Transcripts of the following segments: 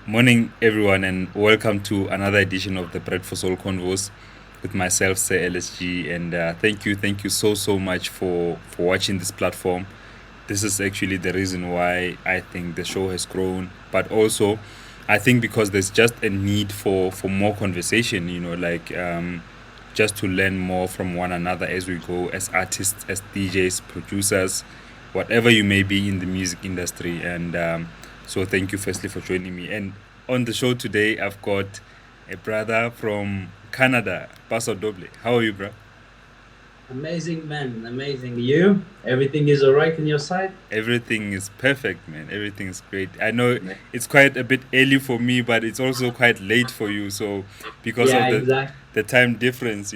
Morning, everyone, and welcome to another edition of the Bread for Soul Convos with myself, Sir LSG. And thank you so much for watching this platform. This is actually the reason why I think the show has grown, but also I think because there's just a need for more conversation. Just to learn more from one another as we go, as artists, as DJs, producers, whatever you may be in the music industry. And so, thank you firstly for joining me. And on the show today, I've got a brother from Canada, PASO Doble. How are you, bro? Amazing, man. Amazing. You? Everything is all right on your side? Everything is perfect, man. Everything is great. I know Ma- it's quite a bit early for me, but it's also quite late for you. So, because Yeah, of exactly. the time difference.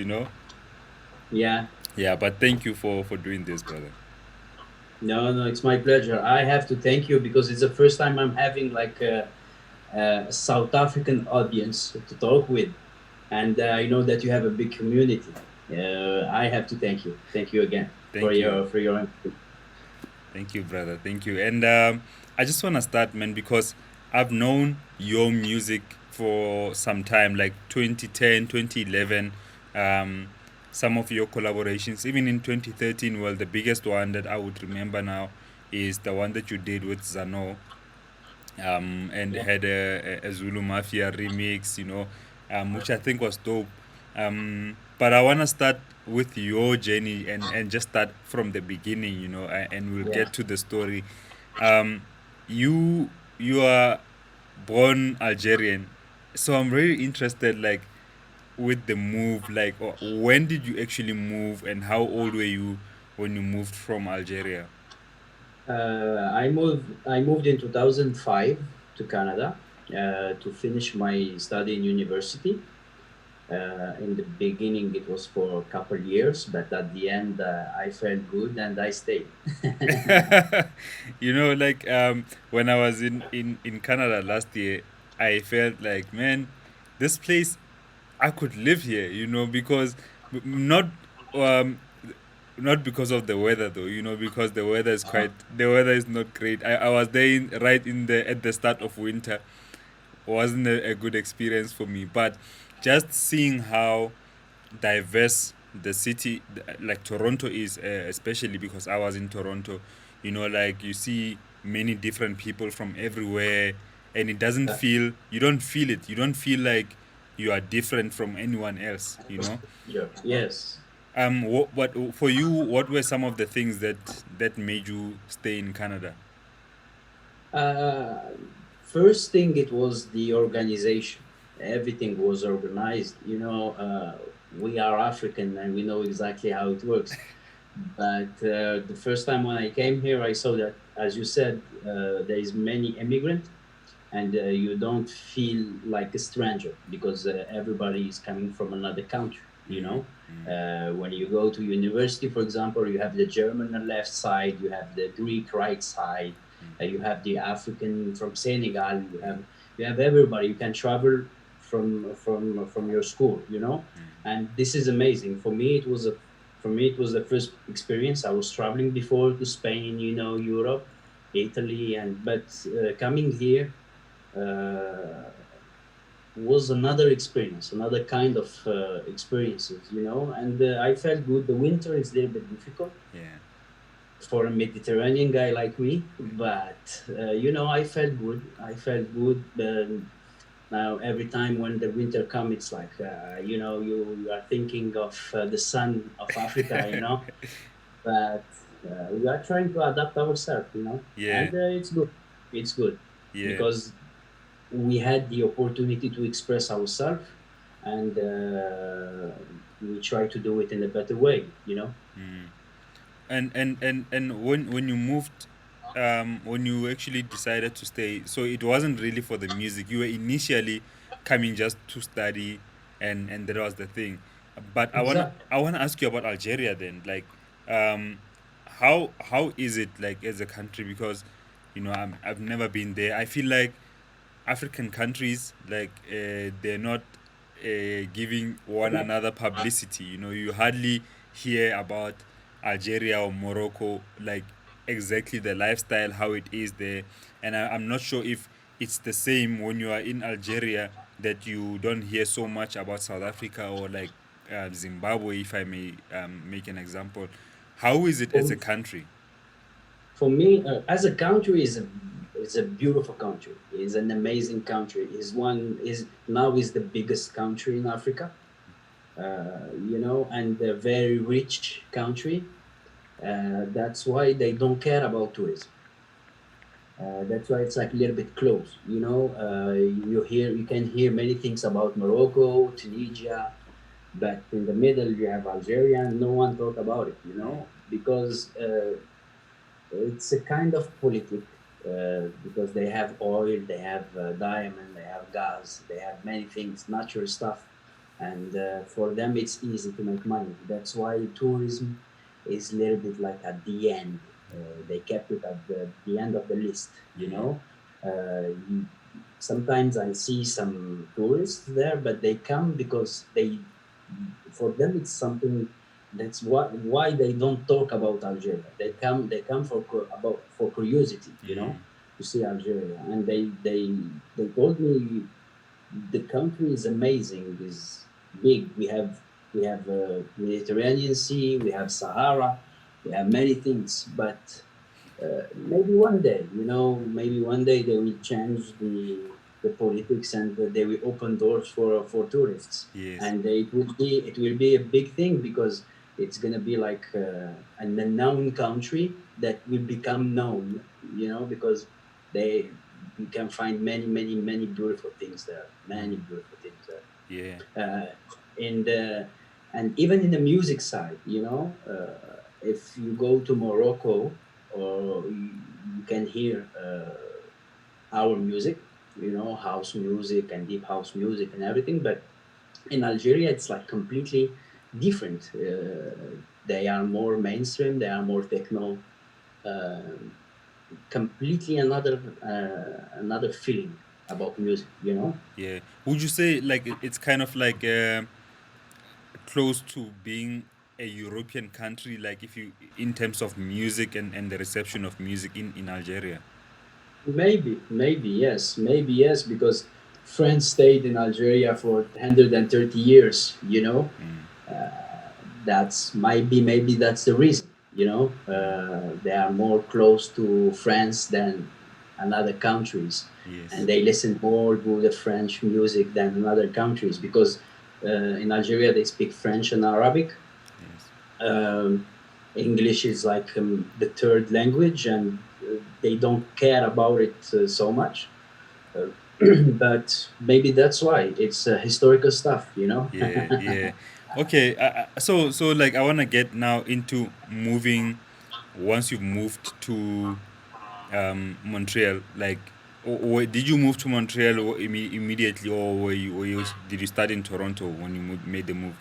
Yeah. Yeah, but thank you for doing this, brother. No, no, it's my pleasure. I have to thank you because it's the first time I'm having like a South African audience to talk with. And I know that you have a big community. I have to thank you. Thank you again for Thank you. your input. Thank you, brother. Thank you. And I just want to start, man, because I've known your music for some time, like 2010, 2011. Um, some of your collaborations, even in 2013, well, the biggest one that I would remember now is the one that you did with Zano, and Yeah. had a Zulu Mafia remix, which I think was dope. But I want to start with your journey and just start from the beginning, and we'll Yeah. get to the story. Um, you you are born Algerian, so I'm very interested, like, with the move. Like, when did you actually move, and how old were you when you moved from Algeria? I moved in 2005 to Canada to finish my study in university. In the beginning, it was for a couple years, but at the end, I felt good and I stayed. Like, when I was in Canada last year, I felt like, man, this place, I could live here, because not um not because of the weather though, because the weather is not great. I was there right in the at the start of winter. Wasn't a good experience for me, but just seeing how diverse the city, like Toronto, is, especially because I was in Toronto. Like, you see many different people from everywhere, and it doesn't Uh, feel you don't feel it. You don't feel like you are different from anyone else. yeah, yes. What for you? What were some of the things that made you stay in Canada? Uh, First thing, it was the organization. Everything was organized. We are African and we know exactly how it works. But the first time when I came here, I saw that, as you said, there is many immigrant, and you don't feel like a stranger because everybody is coming from another country. When you go to university, for example, you have the German on left side, you have the Greek right side, you have the African from Senegal, you have everybody. You can travel from your school, and this is amazing. For me it was the first experience. I was traveling before to Spain, Europe, Italy, and but coming here uh, was another experience, another kind of experiences, and I felt good. The winter is a little bit difficult Yeah. for a Mediterranean guy like me, but I felt good. I felt good. Now every time when the winter comes, it's like you are thinking of the sun of Africa, but we are trying to adapt ourselves, Yeah. and it's good. It's good Yeah. because we had the opportunity to express ourselves, and we try to do it in a better way. And when you moved, when you actually decided to stay, so it wasn't really for the music. You were initially coming just to study, and that was the thing. But Exactly. I wanna ask you about Algeria then. Like, um, how is it like as a country? Because I've never been there. I feel like African countries, like, they're not giving one another publicity. You hardly hear about Algeria or Morocco, like exactly the lifestyle, how it is there. And I'm not sure if it's the same when you are in Algeria, that you don't hear so much about South Africa or like Zimbabwe, if I may make an example. How is it as a For, country? for me, as a country, is a beautiful country. It's an amazing country. Is now is the biggest country in Africa. And a very rich country. That's why they don't care about tourism. That's why it's like a little bit close. You can hear many things about Morocco, Tunisia, but in the middle you have Algeria, and no one talk about it. Because it's a kind of politic. Because they have oil, they have diamond, they have gas, they have many things, natural stuff, and for them it's easy to make money. That's why tourism is a little bit like at the end. They kept it at the end of the list. Sometimes I see some tourists there, but they come because for them it's something. That's why they don't talk about Algeria. They come for curiosity, to see Algeria, and they told me the country is amazing, is big. We have Mediterranean Sea, we have Sahara, we have many things, but maybe one day they will change the politics, and they will open doors for tourists, Yes. and it will be a big thing, because it's gonna be like an unknown country that will become known, because they you can find many many many beautiful things there, many beautiful things there. Yeah. And even in the music side, if you go to Morocco, or you can hear our music, house music and deep house music and everything. But in Algeria, it's like completely different. They are more mainstream. They are more techno. Uh, Completely another feeling about music. Yeah. Would you say like it's kind of like close to being a European country, like if you in terms of music and the reception of music in Algeria? Maybe yes, because France stayed in Algeria for 130 years. That's maybe that's the reason. They are more close to France than another countries, Yes. and they listen more to the French music than in other countries, because in Algeria they speak French and Arabic. Yes. um, English is like the third language, and they don't care about it so much. Uh, but maybe that's why it's historical stuff. Yeah, yeah. Okay, so like I want to get now into moving. Once you've moved to Montreal, like, did you move to Montreal immediately, or did you start in Toronto when you made the move?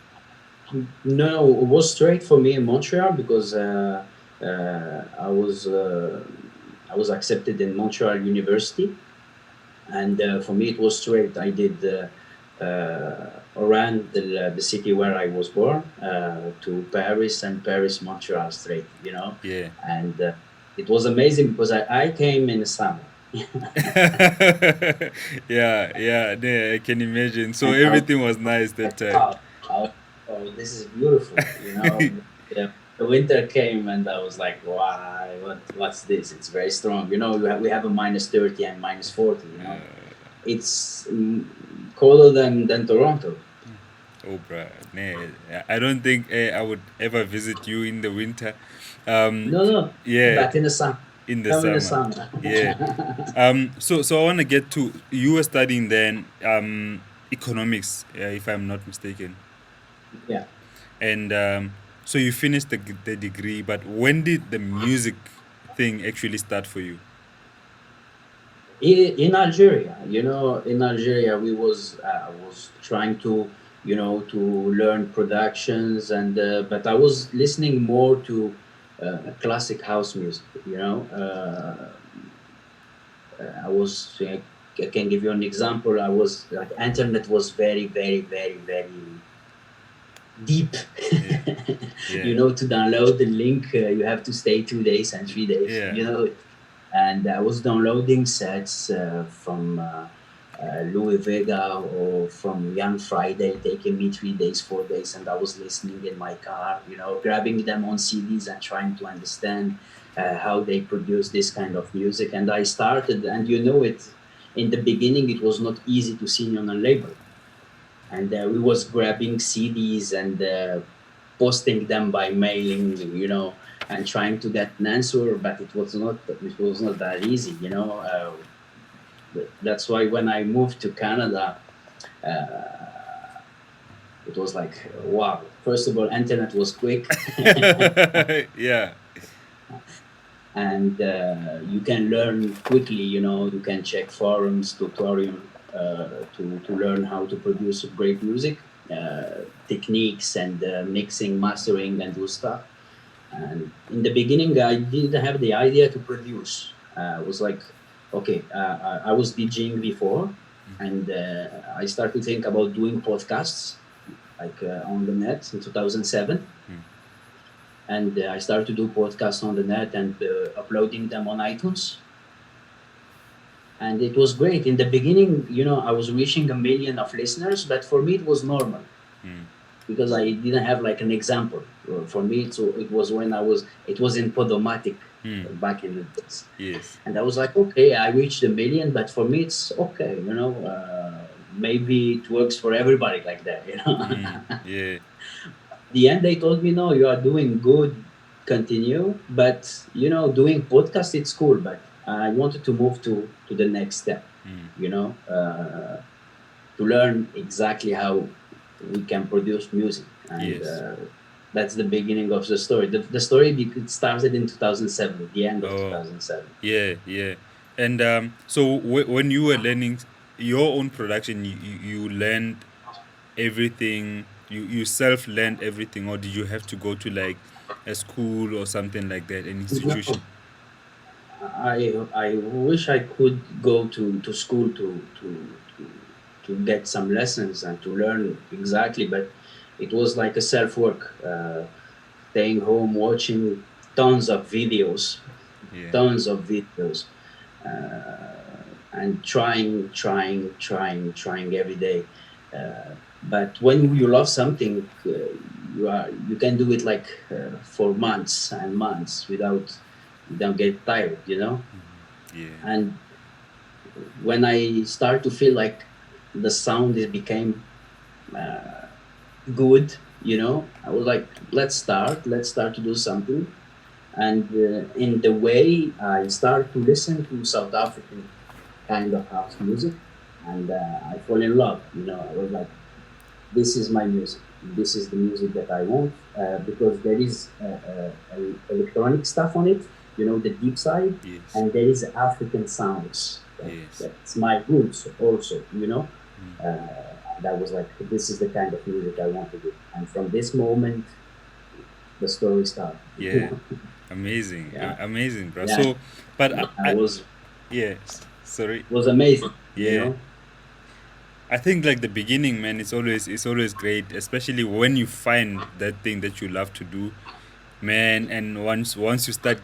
No, it was straight for me in Montreal, because I was accepted in Montreal University, and for me it was straight. I did around the city where I was born, to Paris, and Paris Montreal straight. Yeah. And it was amazing, because I came in the summer. Yeah, yeah, yeah, I can imagine. So And I was everything was nice that like, time. wow, oh, this is beautiful. The winter came, and I was like, wow, what's this? It's very strong. We have a -30 and -40. It's colder than Toronto. Oh, bruh, nah, I don't think I would ever visit you in the winter. No, no, Yeah, but in the summer. in the Come in the summer. summer. Yeah. So I want to get to, you were studying then economics, if I'm not mistaken, Yeah. and so you finished the degree. But when did the music thing actually start for you? In Algeria, I was trying to learn productions, and but I was listening more to classic house music. I was I can give you an example. I was like, internet was very very very very deep. Yeah, yeah, To download the link, you have to stay 2 days and 3 days. yeah. and I was downloading sets from Louis Vega or from Young Friday, taking me 3 days, 4 days, and I was listening in my car, grabbing them on CDs and trying to understand how they produce this kind of music. And I started, and in the beginning, it was not easy to sing on a label, and we was grabbing CDs and posting them by mailing, and trying to get an answer, but it was not that easy. That's why when I moved to Canada, it was like, wow. First of all, internet was quick, Yeah. and you can learn quickly. You can check forums, tutorial to learn how to produce great music, techniques, and mixing, mastering, and do stuff. And in the beginning, I didn't have the idea to produce. I was like, okay, I was DJing before, and I started to think about doing podcasts, like on the net in 2007. And I started to do podcasts on the net and uploading them on iTunes. And it was great. In the beginning, I was reaching 1 million of listeners, but for me, it was normal because I didn't have like an example. For me, it was in Podomatic back in the days. Yes. And I was like, okay, I reached 1 million, but for me, it's okay. Maybe it works for everybody like that. Yeah. The end, they told me, no, you are doing good, continue. But, doing podcast, it's cool. But I wanted to move to the next step, to learn exactly how we can produce music. And Yes. that's the beginning of the story. The story started in 2007, the end of Oh, 2007. yeah, yeah. And so when you were learning your own production, you learned everything. You self learned everything, or did you have to go to like a school or something like that, an institution? No, I wish I could go to school to get some lessons and to learn exactly, but it was like a self work, staying home, watching tons of videos, Yeah. tons of videos, and trying every day. But when you love something, you can do it like for months and months without you don't get tired. Yeah. And when I start to feel like the sound is became good, I was like, let's start to do something. And in the way I start to listen to South African kind of house music, and I fall in love. I was like, this is my music. This is the music that I want, because there is electronic stuff on it, the deep side, Yes. and there is African sounds. Yes. That's my roots also. And I was like, this is the kind of music I want to do. And from this moment, the story started. Yeah. Amazing. Yeah, Amazing, bro. yeah. So, but I was yeah. Sorry. was amazing. Yeah. I think like the beginning, man, it's always great, especially when you find that thing that you love to do, man. And once you start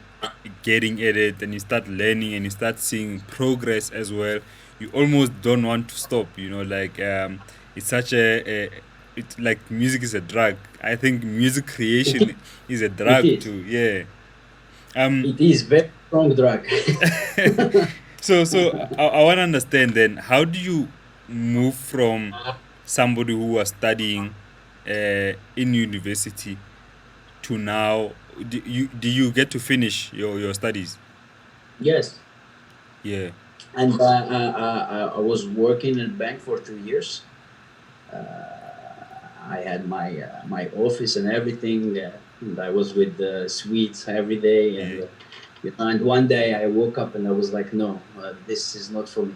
getting at it and you start learning and you start seeing progress as well, you almost don't want to stop. Like it's such a it's like music is a drug. I think music creation is a It drug is. too. Yeah. Um. It is very strong drug. So I want to understand then, how do you move from somebody who was studying in university to now? Do you get to finish your studies? Yes. Yeah. And I was working in a bank for 2 years. I had my office and everything. And I was with the suites every day, Yeah. and one day I woke up and I was like, no, this is not for me.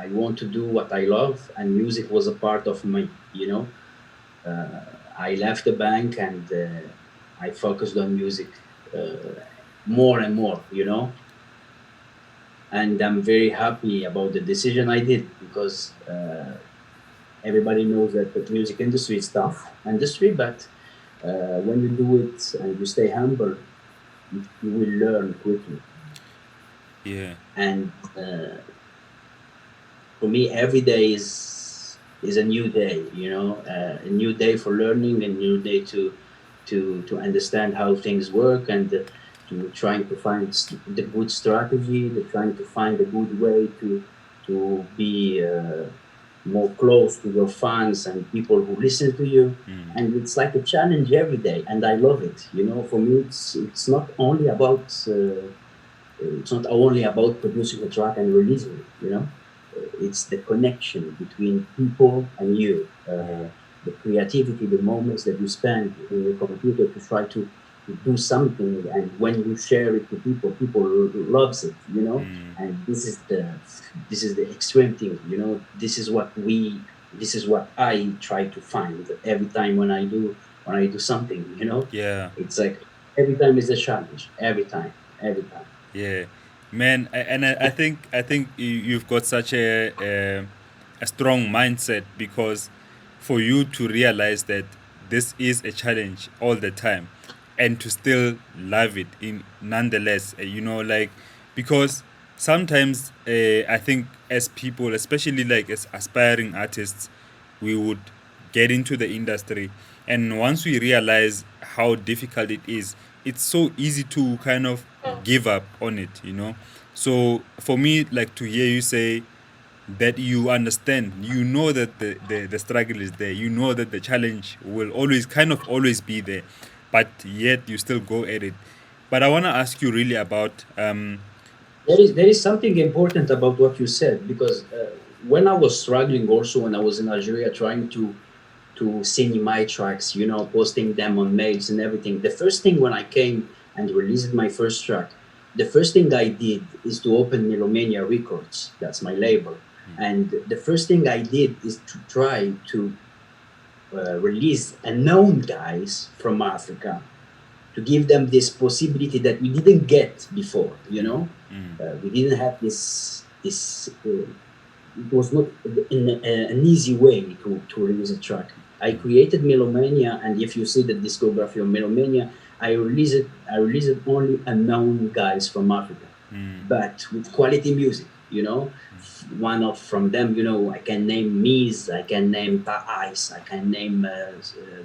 I want to do what I love, and music was a part of me. I left the bank and I focused on music more and more. And I'm very happy about the decision I did, because everybody knows that the music industry is tough industry, but when you do it and you stay humble, you will learn quickly. Yeah. And for me, every day is a new day. You know, a new day for learning, a new day to understand how things work, and to trying to find the good strategy, to trying to find a good way to be more close to your fans and people who listen to you. And it's like a challenge every day, and I love it. You know, for me, it's not only about producing a track and releasing it. You know, it's the connection between people and you, the creativity, the moments that you spend in your computer to try to do something, and when you share it to people, people loves it. You know, and this is the extreme thing. You know, this is what I try to find every time when I do something. You know, Yeah. it's like every time is a challenge. Every time. Yeah, man, I think you've got such a strong mindset, because for you to realize that this is a challenge all the time, and to still love it in nonetheless, like, because sometimes I think as people, especially like as aspiring artists, we would get into the industry, and once we realize how difficult it is, it's so easy to kind of give up on it. So for me, like, to hear you say that you understand, that the struggle is there, that the challenge will always kind of always be there, but yet you still go at it. But I want to ask you really about There is something important about what you said, because when I was struggling, also when I was in Algeria trying to sing my tracks, you know, posting them on mails and everything. The first thing when I came and released my first track, the first thing I did is to open Melomania Records. That's my label. And the first thing I did is to try to release unknown guys from Africa, to give them this possibility that we didn't get before. You know, we didn't have this. It was not an easy way to release a track. I created Melomania, and if you see the discography of Melomania, I released only unknown guys from Africa, but with quality music. You know, one of from them, you know, I can name Mies, I can name Ta Ice, I can name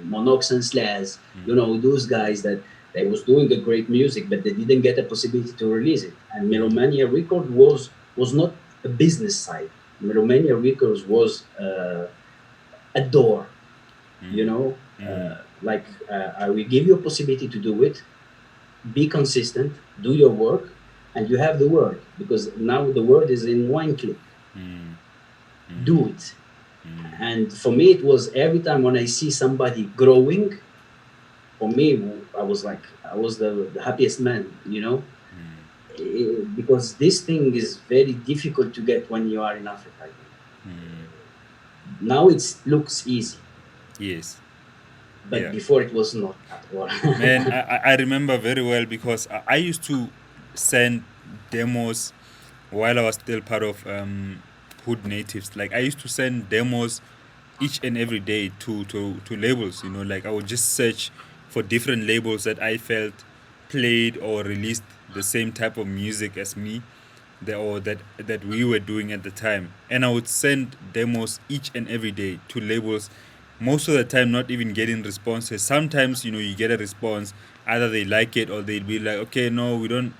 Monox and Slash. You know, those guys that they was doing a great music, but they didn't get a possibility to release it. And Melomania Record was not a business side. Melomania Records was a door. You know, I will give you a possibility to do it. Be consistent, do your work, and you have the word, because now the word is in one click. Do it. And for me, it was every time when I see somebody growing, for me, I was the happiest man, you know, because this thing is very difficult to get when you are in Africa. I think. Now it looks easy, yes. but Yeah. before it was not at all. Man, I remember very well, because I used to send demos while I was still part of Hood Natives. Like, I used to send demos each and every day to labels. Like, I would just search for different labels that I felt played or released the same type of music as me, or that we were doing at the time, and I would send demos each and every day to labels. Most of the time, not even getting responses. Sometimes, you get a response, either they like it, or they'll be like, okay, no, we're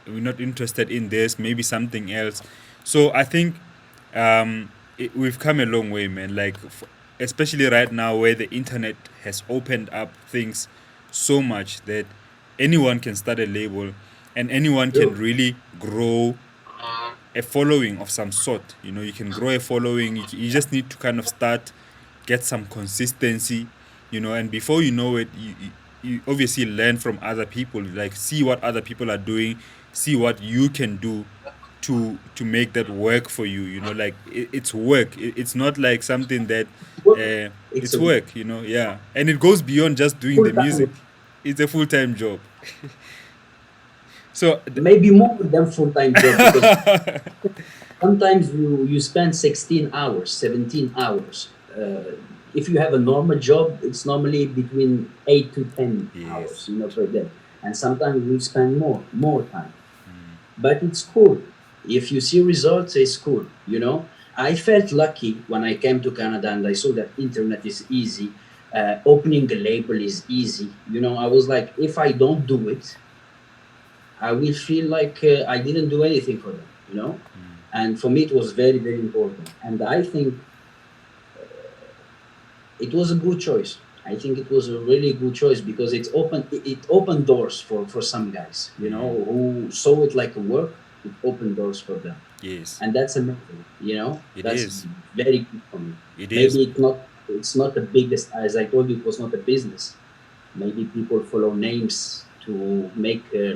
not interested in this, maybe something else. So I think we've come a long way, man. Like, especially right now, where the internet has opened up things so much that anyone can start a label, and anyone can True. really grow a following of some sort. You can grow a following. You just need to kind of start, get some consistency, and before you know it, you obviously learn from other people, like, see what other people are doing, see what you can do to make that work for you. Like, it's work. It's not like something that Work. It's it's a work. Yeah, and it goes beyond just doing full the time, music. It's a full-time job. So maybe more than full time job, because sometimes you spend 16 hours, 17 hours. If you have a normal job, it's normally between 8 to 10 yes. hours, you know, per day. And sometimes we spend more time. but it's cool. If you see results, it's cool. I felt lucky when I came to Canada and I saw that internet is easy. Opening a label is easy. I was like, if I don't do it, I will feel like I didn't do anything for them. And for me, it was very, very important. And I think it was a good choice. I think it was a really good choice because it opened doors for some guys, who saw it like a work. It opened doors for them, Yes, and that's amazing. it That's is. very good for me. It is. Maybe it's not the biggest, as I told you, it was not a business. Maybe people follow names to make a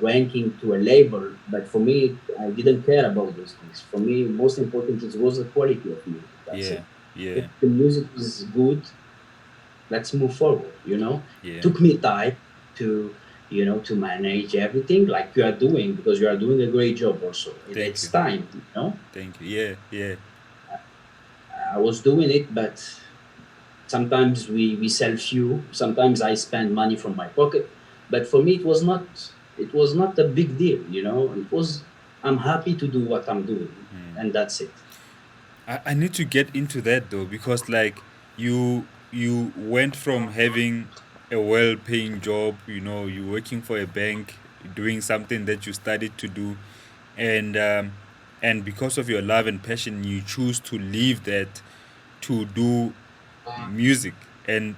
ranking to a label, but for me, I didn't care about those things. For me, most important is was the quality of music. That's Yeah, it. If yeah, the music is good, let's move forward. yeah. Took me time to to manage everything like you are doing, because you are doing a great job. Also, Thank it's you. time. Thank you. Yeah, yeah, I was doing it, but sometimes we sell few. Sometimes I spend money from my pocket, but for me it was not a big deal. It was, I'm happy to do what I'm doing, and that's it. I need to get into that though, because like you went from having a well-paying job, you working for a bank, doing something that you studied to do, and because of your love and passion, you choose to leave that to do music, and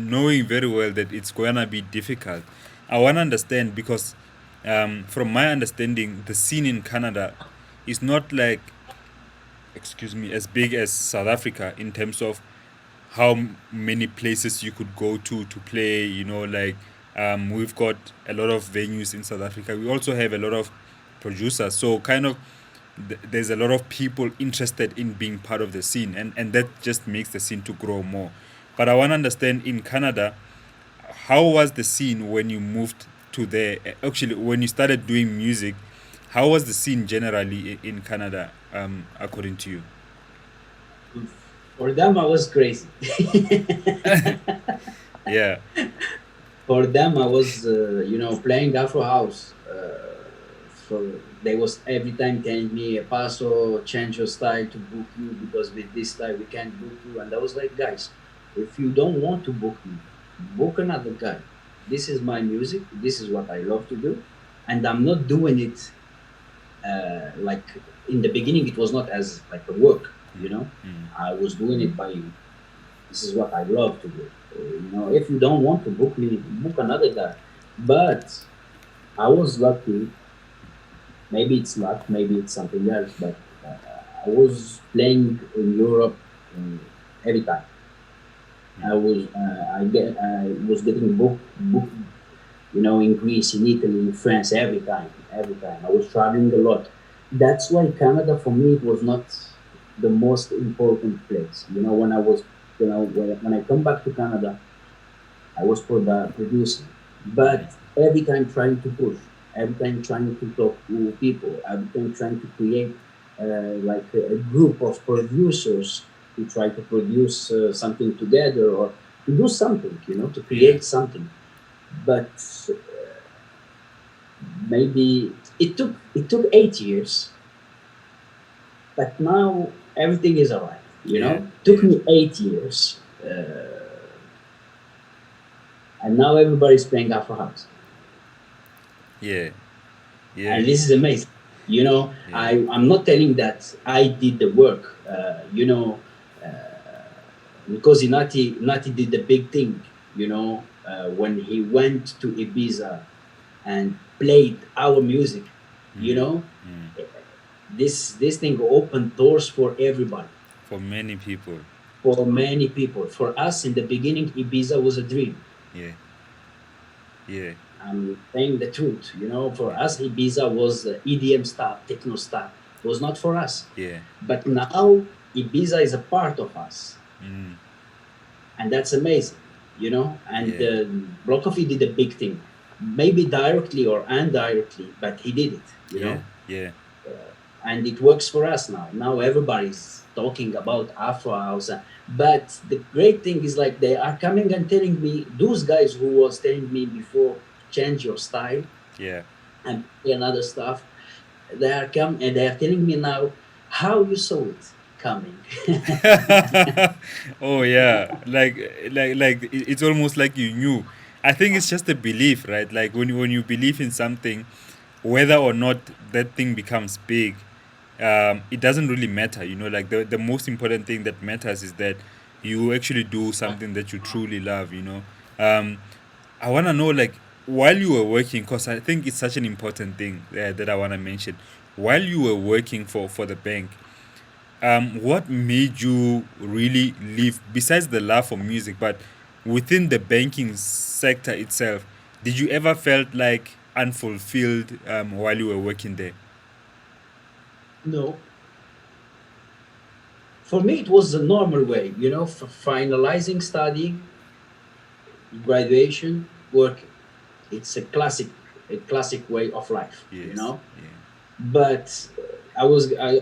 knowing very well that it's gonna be difficult. I want to understand, because from my understanding, the scene in Canada is not like, excuse me, as big as South Africa in terms of how many places you could go to play. Like, we've got a lot of venues in South Africa. We also have a lot of producers, so kind of there's a lot of people interested in being part of the scene, and that just makes the scene to grow more. But I want to understand, in Canada, how was the scene when you moved to there? Actually, when you started doing music, how was the scene generally in Canada, according to you? For them, I was crazy. Yeah, For them, I was, playing Afro House. For they was every time telling me, "Paso, change your style to book you, because with this style we can't book you." And I was like, guys, if you don't want to book me, book another guy. This is my music. This is what I love to do, and I'm not doing it like in the beginning. It was not as like a work. I was doing it by, this is what I love to do. If you don't want to book me, book another guy. But I was lucky. Maybe it's luck, maybe it's something else. But I was playing in Europe every time. I was getting booked. In Greece, in Italy, in France, every time, every time. I was traveling a lot. That's why Canada for me it was not the most important place. When I was, when I come back to Canada, I was producing, but every time trying to push, every time trying to talk to people, every time trying to create like a group of producers to try to produce something together, or to do something, to yeah, create something. But maybe it took 8 years, but now everything is alright. yeah, Took yeah, me 8 years, and now everybody's playing Afro House. yeah, yeah, And this is amazing. yeah, I'm not telling that I did the work. Because Nati did the big thing. When he went to Ibiza and played our music. You know, this thing opened doors for everybody, for many people. for many people. For us in the beginning, Ibiza was a dream. Yeah, yeah, I'm saying the truth. For yeah, us, Ibiza was EDM stuff, techno stuff. It was not for us. yeah, But now Ibiza is a part of us, and that's amazing. And yeah, Block Coffee did a big thing, maybe directly or indirectly, but he did it. yeah, yeah, And it works for us now. Now everybody's talking about Afro House, but the great thing is like they are coming and telling me, those guys who was telling me before, change your style. yeah, and another stuff. They are come and they are telling me now how you saw it coming. Oh yeah, it's almost like you knew. I think it's just a belief, right? Like when you believe in something, whether or not that thing becomes big, it doesn't really matter. You know, like the most important thing that matters is that you actually do something that you truly love. You know, um, I want to know, like, while you were working, because I think it's such an important thing that I want to mention. While you were working for the bank, what made you really leave, besides the love for music, but within the banking sector itself, did you ever felt like unfulfilled while you were working there? No, for me it was the normal way, finalizing studying, graduation, working. It's a classic way of life, Yes. Yeah. But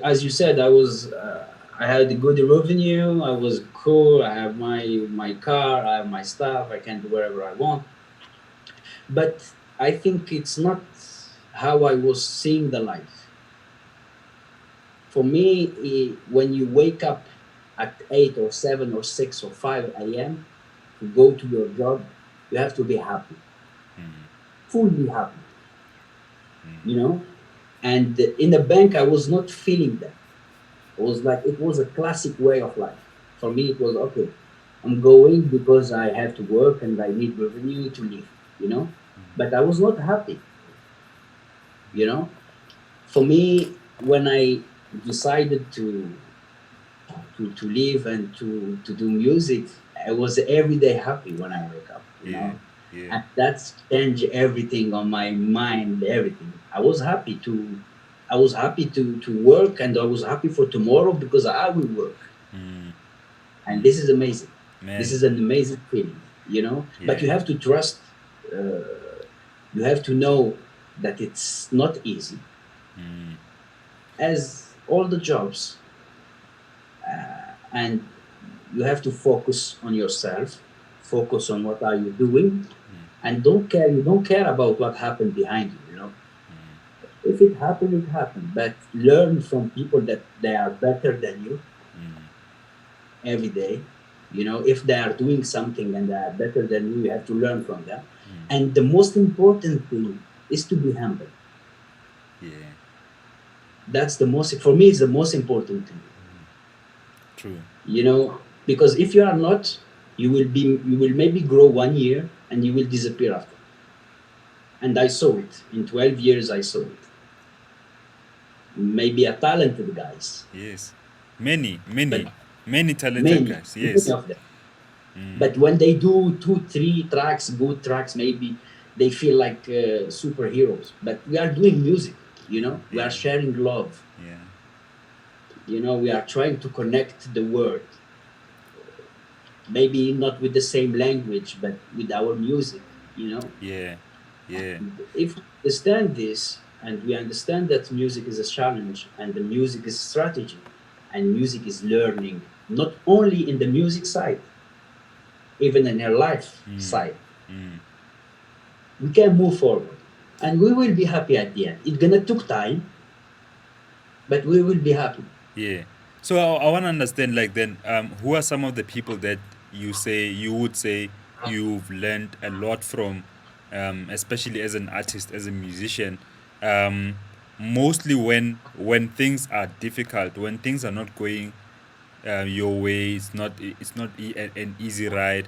as you said, I had a good revenue. I was cool. I have my car. I have my stuff. I can do wherever I want. But I think it's not how I was seeing the life. For me, when you wake up at 8 or 7 or 6 or 5 a.m. to go to your job, you have to be happy, fully happy, you know. And in the bank, I was not feeling that. It was like it was a classic way of life. For me, it was okay. I'm going because I have to work and I need revenue to live, you know. But I was not happy, you know. For me, when I decided to live and to do music, I was every day happy when I wake up, Yeah. Yeah. and that's changed everything on my mind, everything. I was happy to work, and I was happy for tomorrow because I will work, and this is amazing. This Man. is an amazing feeling, But Yeah. you have to trust. You have to know that it's not easy, as all the jobs, and you have to focus on yourself, focus on what are you doing, and don't care about what happened behind you. If it happened, it happened, but learn from people that they are better than you every day. If they are doing something and they are better than you have to learn from them. And the most important thing is to be humble. Yeah. That's the most, for me, it's the most important thing. True. Because if you are not, you will maybe grow 1 year and you will disappear after. And I saw it in 12 years. I saw it. Maybe a talented guys, Yes. Many, but many talented many, guys. many Yes. of them. But when they do 2 3 tracks, good tracks, maybe they feel like superheroes. But we are doing music, we are Yeah. sharing love, Yeah. we are trying to connect the world, maybe not with the same language but with our music. Yeah. Yeah. If we understand this, and we understand that music is a challenge, and the music is strategy, and music is learning, not only in the music side, even in your life side, we can move forward, and we will be happy at the end. It's gonna took time, but we will be happy. Yeah. So I want to understand, like, then, who are some of the people that you would say you've learned a lot from, especially as an artist, as a musician, um, mostly when things are difficult, when things are not going your way, it's not an easy ride.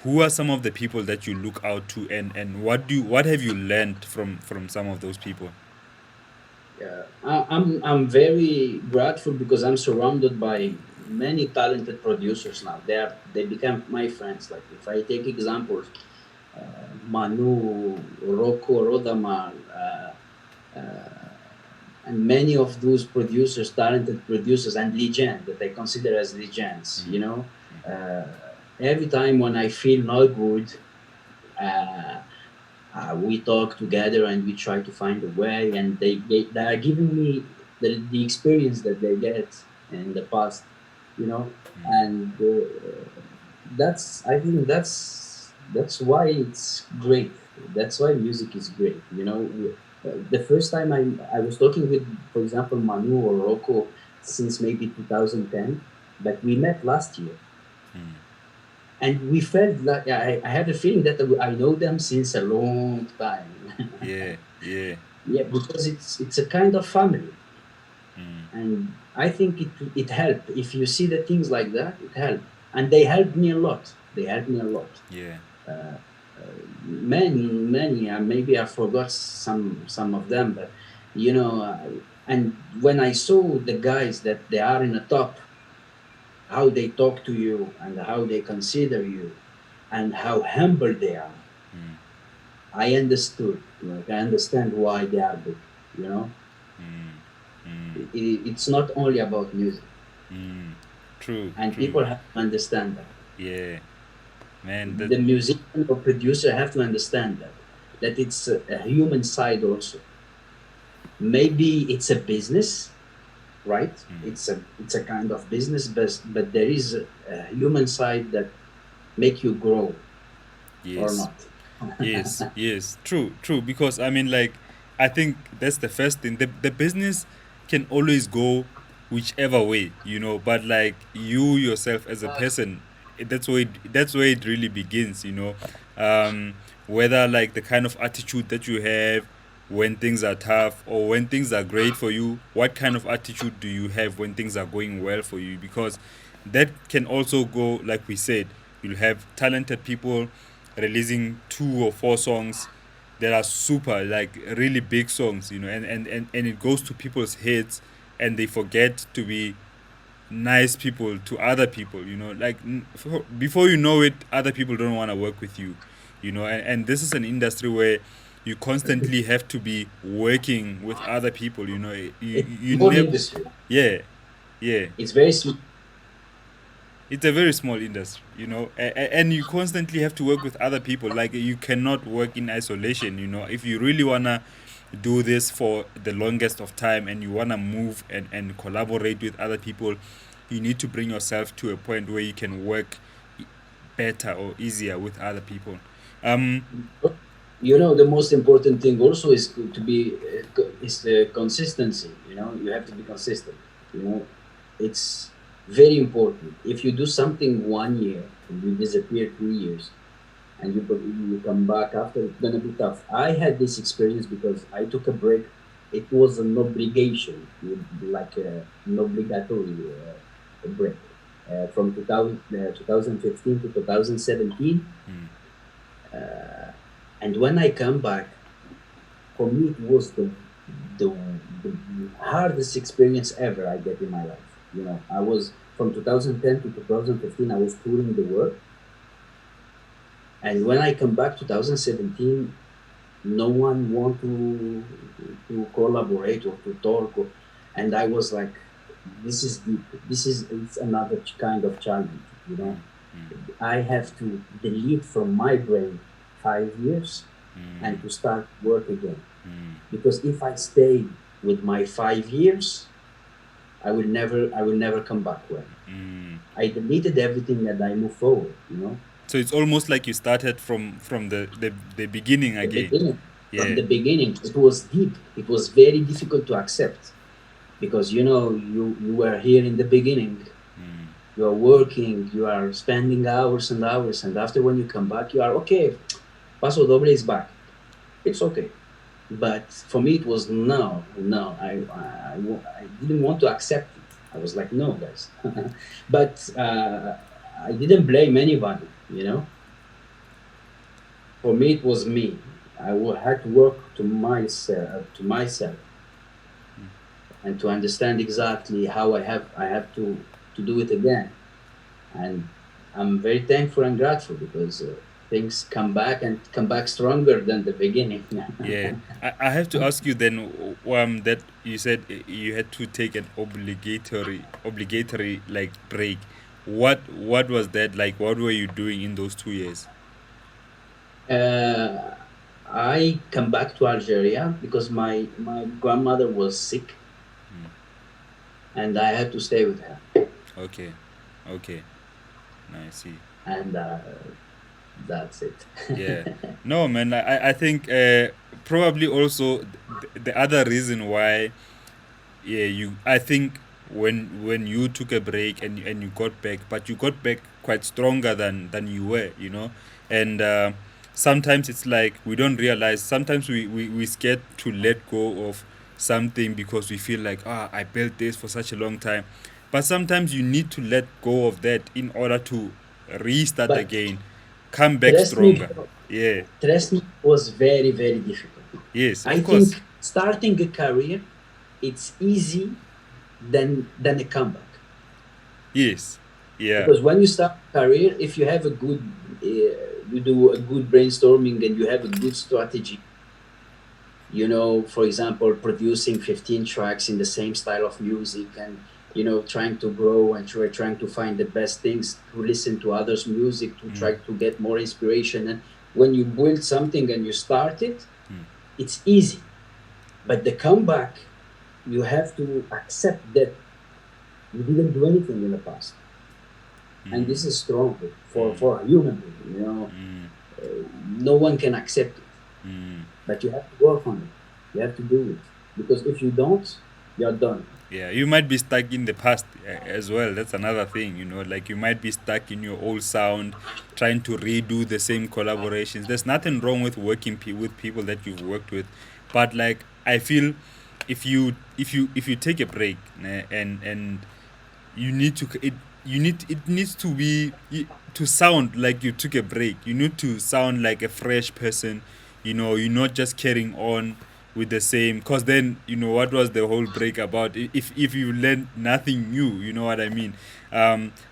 Who are some of the people that you look out to, and what have you learned from some of those people? Yeah, I'm very grateful because I'm surrounded by many talented producers now. They become my friends. Like if I take examples, Manu, Rocco, Rodamar, and many of those producers, talented producers, and legends that I consider as legends. Uh, every time when I feel not good, uh, we talk together and we try to find a way, and they are giving me the experience that they get in the past, and that's I think that's why it's great. That's why music is great. The first time I was talking with, for example, Manu or Rocco since maybe 2010, but we met last year. And we felt like I had a feeling that I know them since a long time. Yeah, yeah. Yeah, because it's a kind of family, and I think it helped. If you see the things like that, it helped, and they helped me a lot. They helped me a lot. Yeah. Many. Maybe I forgot some of them, but you know. And when I saw the guys that they are in the top, how they talk to you and how they consider you, and how humble they are, I understood. Like I understand why they are big. You know, it's not only about music, True, and true. people have to understand that. Yeah. Man, that The musician or producer have to understand that it's a human side also. Maybe it's a business, right? It's a kind of business, but there is a human side that make you grow or yes. not. Yes, yes, true, true. Because I mean, like, I think that's the first thing. The business can always go whichever way, But like you yourself as a person, that's where it really begins, Whether like the kind of attitude that you have when things are tough or when things are great for you, what kind of attitude do you have when things are going well for you? Because that can also go, like we said, you'll have talented people releasing 2 or 4 songs that are super, like really big songs, and it goes to people's heads and they forget to be nice people to other people, like before you know it, other people don't want to work with you, and this is an industry where you constantly have to be working with other people, It's you a small never. industry. Yeah, yeah. It's very small. It's a very small industry, and you constantly have to work with other people. Like you cannot work in isolation, if you really wanna do this for the longest of time and you wanna move and collaborate with other people, you need to bring yourself to a point where you can work better or easier with other people. um The most important thing also is to be is the consistency. You have to be consistent. It's very important. If you do something 1 year and you disappear 2 years and you come back after, it's gonna be tough. I had this experience because I took a break. It was an obligation, like an obligatory break from 2015 to 2017. And when I come back, for me it was the, the hardest experience ever I get in my life. I was from 2010 to 2015. I was touring the world, and when I come back 2017, no one want to collaborate or to talk, and I was like, this is deep. It's another kind of challenge. I have to delete from my brain 5 years and to start work again. Because if I stay with my 5 years, I will never come back well. I deleted everything and I move forward. so it's almost like you started from the beginning The again. beginning. From Yeah. the beginning, it was deep. It was very difficult to accept because you were here in the beginning. You are working, you are spending hours and hours, and after when you come back, you are okay. Paso Doble is back. It's okay. But for me, it was no, no. I didn't want to accept it. I was like, no, guys. But I didn't blame anybody. For me, it was me. Had to work to myself, and to understand exactly how I have to do it again. And I'm very thankful and grateful because things come back and come back stronger than the beginning. Yeah, I have to ask you then, that you said you had to take an obligatory like break. What was that like? What were you doing in those 2 years? uh, I come back to Algeria because my grandmother was sick and I had to stay with her. Okay, okay, I see. And that's it. Yeah. No, man. I think probably also the other reason why, yeah, you, I think when you took a break and you got back, but you got back quite stronger than you were, you know. And sometimes it's like we don't realize, sometimes we scared to let go of something because we feel like, ah, I built this for such a long time. But sometimes you need to let go of that in order to restart But again, come back trust me, stronger. bro, Yeah. trust me, it was very, very difficult. Yes, I of course. think starting a career, it's easy than a comeback. Yes. Yeah. Because when you start a career, if you have a good, you do a good brainstorming and you have a good strategy, for example, producing 15 tracks in the same style of music, and trying to grow and trying to find the best things, to listen to others music, to try to get more inspiration. And when you build something and you start it, it's easy. But the comeback, you have to accept that you didn't do anything in the past, and this is strong for a human being. No one can accept it, but you have to work on it. You have to do it, because if you don't, you're done. Yeah, you might be stuck in the past as well. That's another thing, you know, like you might be stuck in your old sound, trying to redo the same collaborations. There's nothing wrong with working with people that you've worked with, but like I feel if you take a break, and you need to it needs to be to sound like you took a break. You need to sound like a fresh person. You know, you're not just carrying on with the same, because then you know what was the whole break about if you learn nothing new, you know what I mean.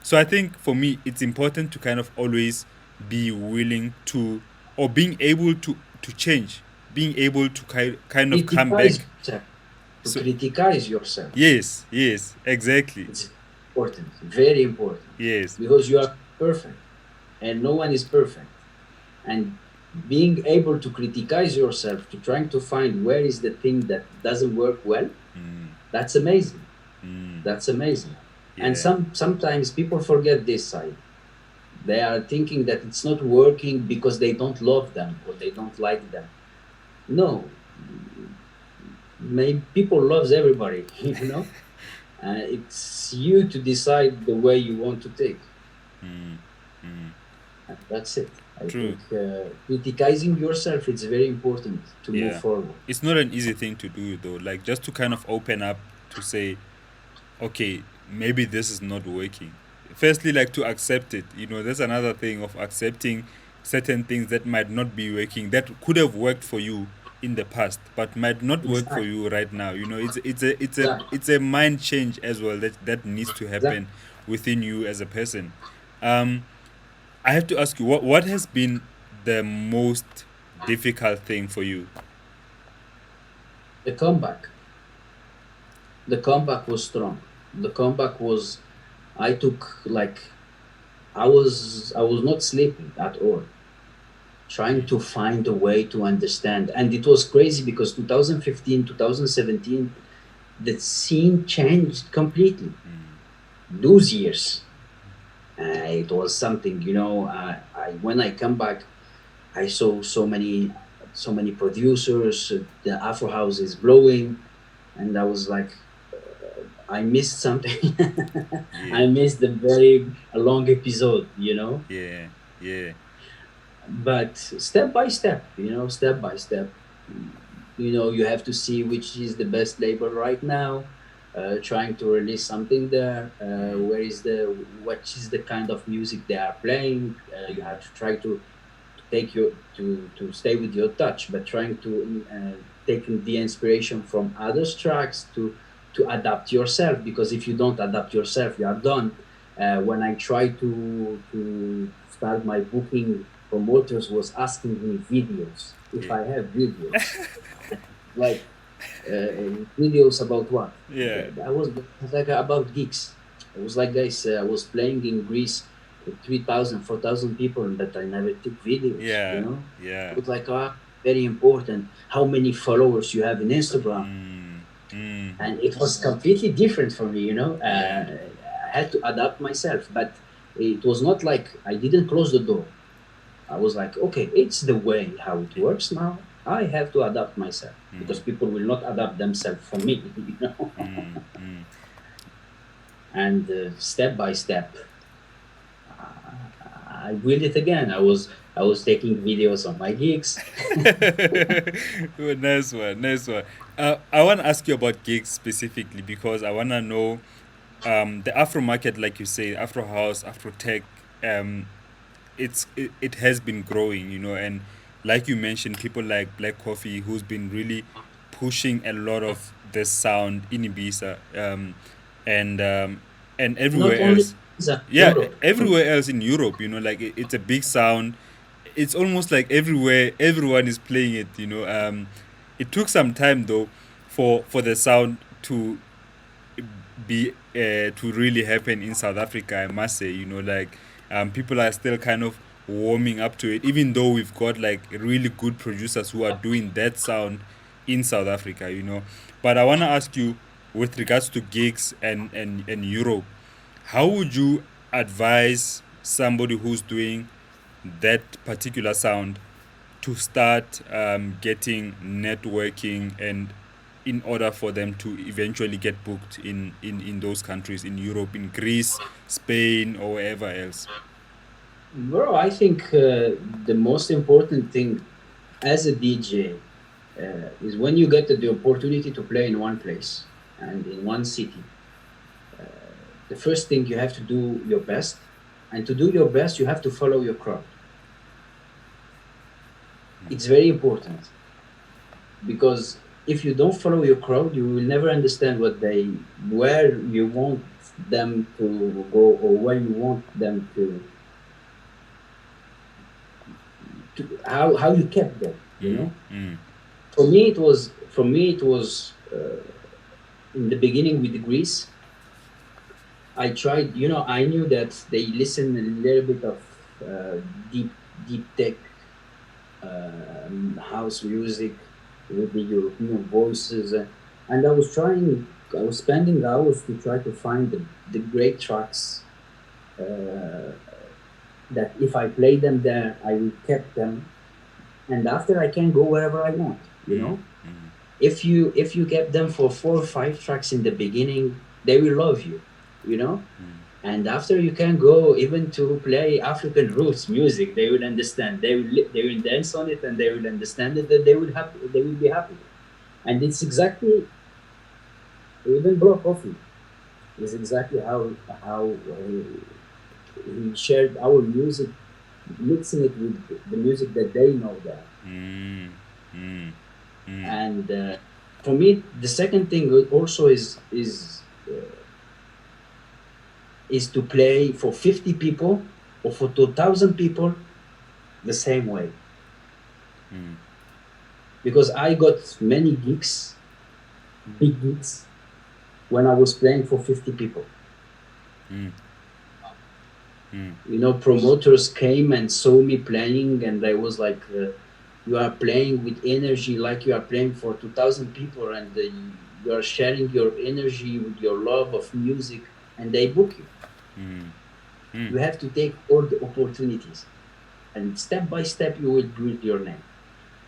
So I think for me it's important to kind of always be willing to, or being able to change, being able to kind of come back. Criticize yourself. To So criticize yourself. yes, yes, exactly. It's important, very important, Yes. because you are perfect, and no one is perfect. And being able to criticize yourself, to trying to find where is the thing that doesn't work well, that's amazing. That's amazing. And Yeah. sometimes people forget this side. They are thinking that it's not working because they don't love them or they don't like them. No, maybe people loves everybody, it's you to decide the way you want to take. And that's it. I True. think criticizing yourself is very important to move Yeah. forward. It's not an easy thing to do though. Like just to kind of open up to say, okay, maybe this is not working. Firstly, like to accept it. You know, that's another thing of accepting certain things that might not be working, that could have worked for you in the past, but might not work for Exactly. you right now. You know, it's a Exactly. it's a mind change as well that needs to Exactly. happen within you as a person. Um, I have to ask you, what has been the most difficult thing for you? The comeback. The comeback was strong. The comeback was, I took like, I was not sleeping at all, trying to find a way to understand. And it was crazy because 2015, 2017, the scene changed completely. Those years, it was something, when I come back, I saw so many producers. The Afro house is blowing, and I was like, I missed something. Yeah, I missed the very long episode. yeah, yeah, But step by step, step by step, you have to see which is the best label right now. Trying to release something there. Where is what is the kind of music they are playing? You have to try to take your to stay with your touch, but trying to take the inspiration from others tracks to adapt yourself, because if you don't adapt yourself, you are done. When I try to start my booking, promoters was asking me videos, if yeah, I have videos, like videos about what. yeah, I was like about gigs. I was like, guys, I was playing in Greece with 3,000, 4,000 people, and that I never took videos. yeah, It yeah. was like, very important. How many followers you have in Instagram? And it was completely different for me. Yeah, I had to adapt myself, but it was not like I didn't close the door. I was like, okay, it's the way how it works now. I have to adapt myself because Mm, people will not adapt themselves for me, mm, mm. And step by step, I built it again. I was taking videos on my gigs. Oh, nice one, nice one. I want to ask you about gigs specifically because I want to know the Afro market, like you say, Afro house, Afro tech. Um, it has been growing, and like you mentioned, people like Black Coffee, who's been really pushing a lot of this sound in Ibiza, and Not everywhere only else. in Yeah, Europe. everywhere else in Europe, like it's a big sound. It's almost like everywhere everyone is playing it. It took some time though for the sound to really happen in South Africa. I must say, like people are still kind of warming up to it, even though we've got like really good producers who are doing that sound in South Africa. But I want to ask you, with regards to gigs and Europe, how would you advise somebody who's doing that particular sound to start getting networking, and in order for them to eventually get booked in those countries, in Europe, in Greece, Spain, or wherever else? Bro, I think the most important thing as a DJ is when you get the opportunity to play in one place and in one city. The first thing you have to do your best, and to do your best, you have to follow your crowd. It's very important because if you don't follow your crowd, you will never understand where you want them to go or where you want them to how you kept them. Mm, mm, For me, it was in the beginning with Greece. I tried, I knew that they listen a little bit of uh, deep, deep tech house music with the European voices, and I was spending hours to try to find the great tracks uh, that if I play them there, I will keep them, and after I can go wherever I want. mm, mm, If you get them for 4 or 5 tracks in the beginning, they will love you. You know And after you can go even to play African roots music, they will understand. They will dance on it and they will understand it. That they will be happy. And it's exactly even Block Coffee is exactly how he shared our music, mixing it with the music that they know there. mm, mm, mm, And for me, the second thing also is to play for 50 people or for 2,000 people the same way. mm, Because I got many gigs, big gigs, when I was playing for 50 people. mm, mm, Promoters came and saw me playing, and I was like, you are playing with energy like you are playing for 2,000 people, and you are sharing your energy with your love of music, and they book you. mm, mm, You have to take all the opportunities, and step by step, you will build your name.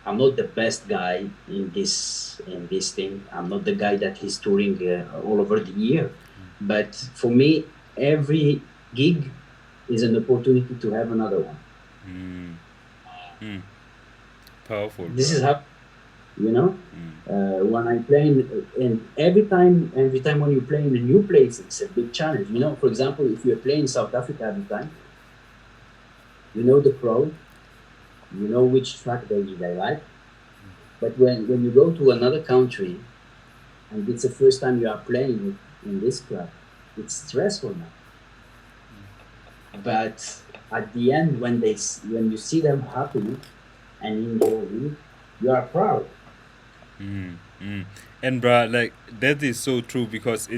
I'm not the best guy in this thing. I'm not the guy that is touring all over the year. But for me, every gig is an opportunity to have another one. mm, mm. Powerful, This bro. is how you know. Mm, When I play and every time when you play in a new place, it's a big challenge. For example, if you're playing South Africa every time, you know the crowd, you know which track they like. But when you go to another country and it's the first time you are playing in this club, it's stressful now. But at the end, when you see them happy and enjoying, you are proud. mm, mm. And bruh, like that is so true because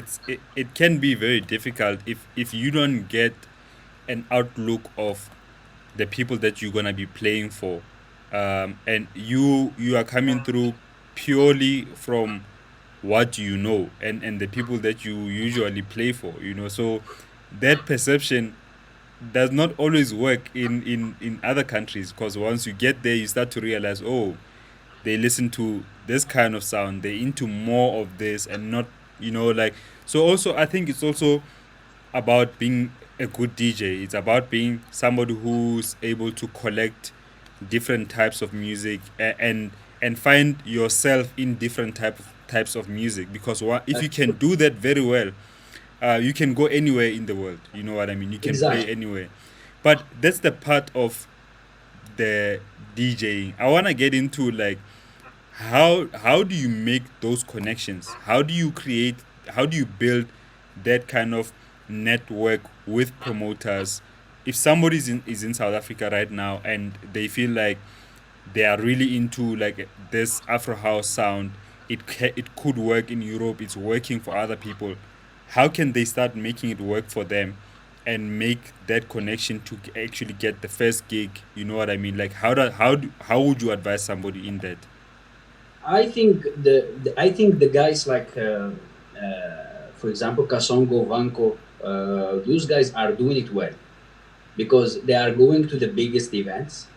it can be very difficult if you don't get an outlook of the people that you're gonna be playing for, and you are coming through purely from what you know, and the people that you usually play for, so that perception does not always work in other countries, because once you get there you start to realize, oh, they listen to this kind of sound, they're into more of this and not, like, so also I think it's also about being a good DJ. It's about being somebody who's able to collect different types of music, and find yourself in different types of music, because if you That's can true. do that very well, you can go anywhere in the world. You know what I mean? You can play Exactly. anywhere. But that's the part of the DJing. I want to get into, like, how do you make those connections? How do you create? How do you build that kind of network with promoters? If somebody is in South Africa right now and they feel like they are really into, like, this Afro house sound, it could work in Europe. It's working for other people. How can they start making it work for them, and make that connection to actually get the first gig? You know what I mean? Like, how would you advise somebody in that? I think I think the guys like, for example, Kasongo, Vanko, those guys are doing it well because they are going to the biggest events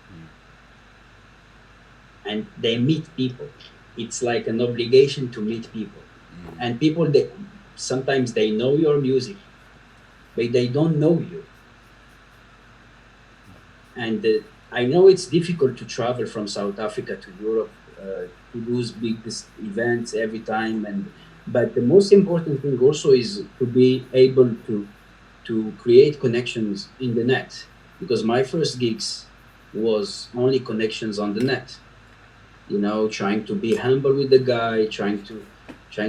and they meet people. It's like an obligation to meet people, and people, they sometimes they know your music, but they don't know you. And I know it's difficult to travel from South Africa to Europe to those big events every time, and but the most important thing also is to be able to create connections in the net, because my first gigs was only connections on the net. Trying to be humble with the guy, trying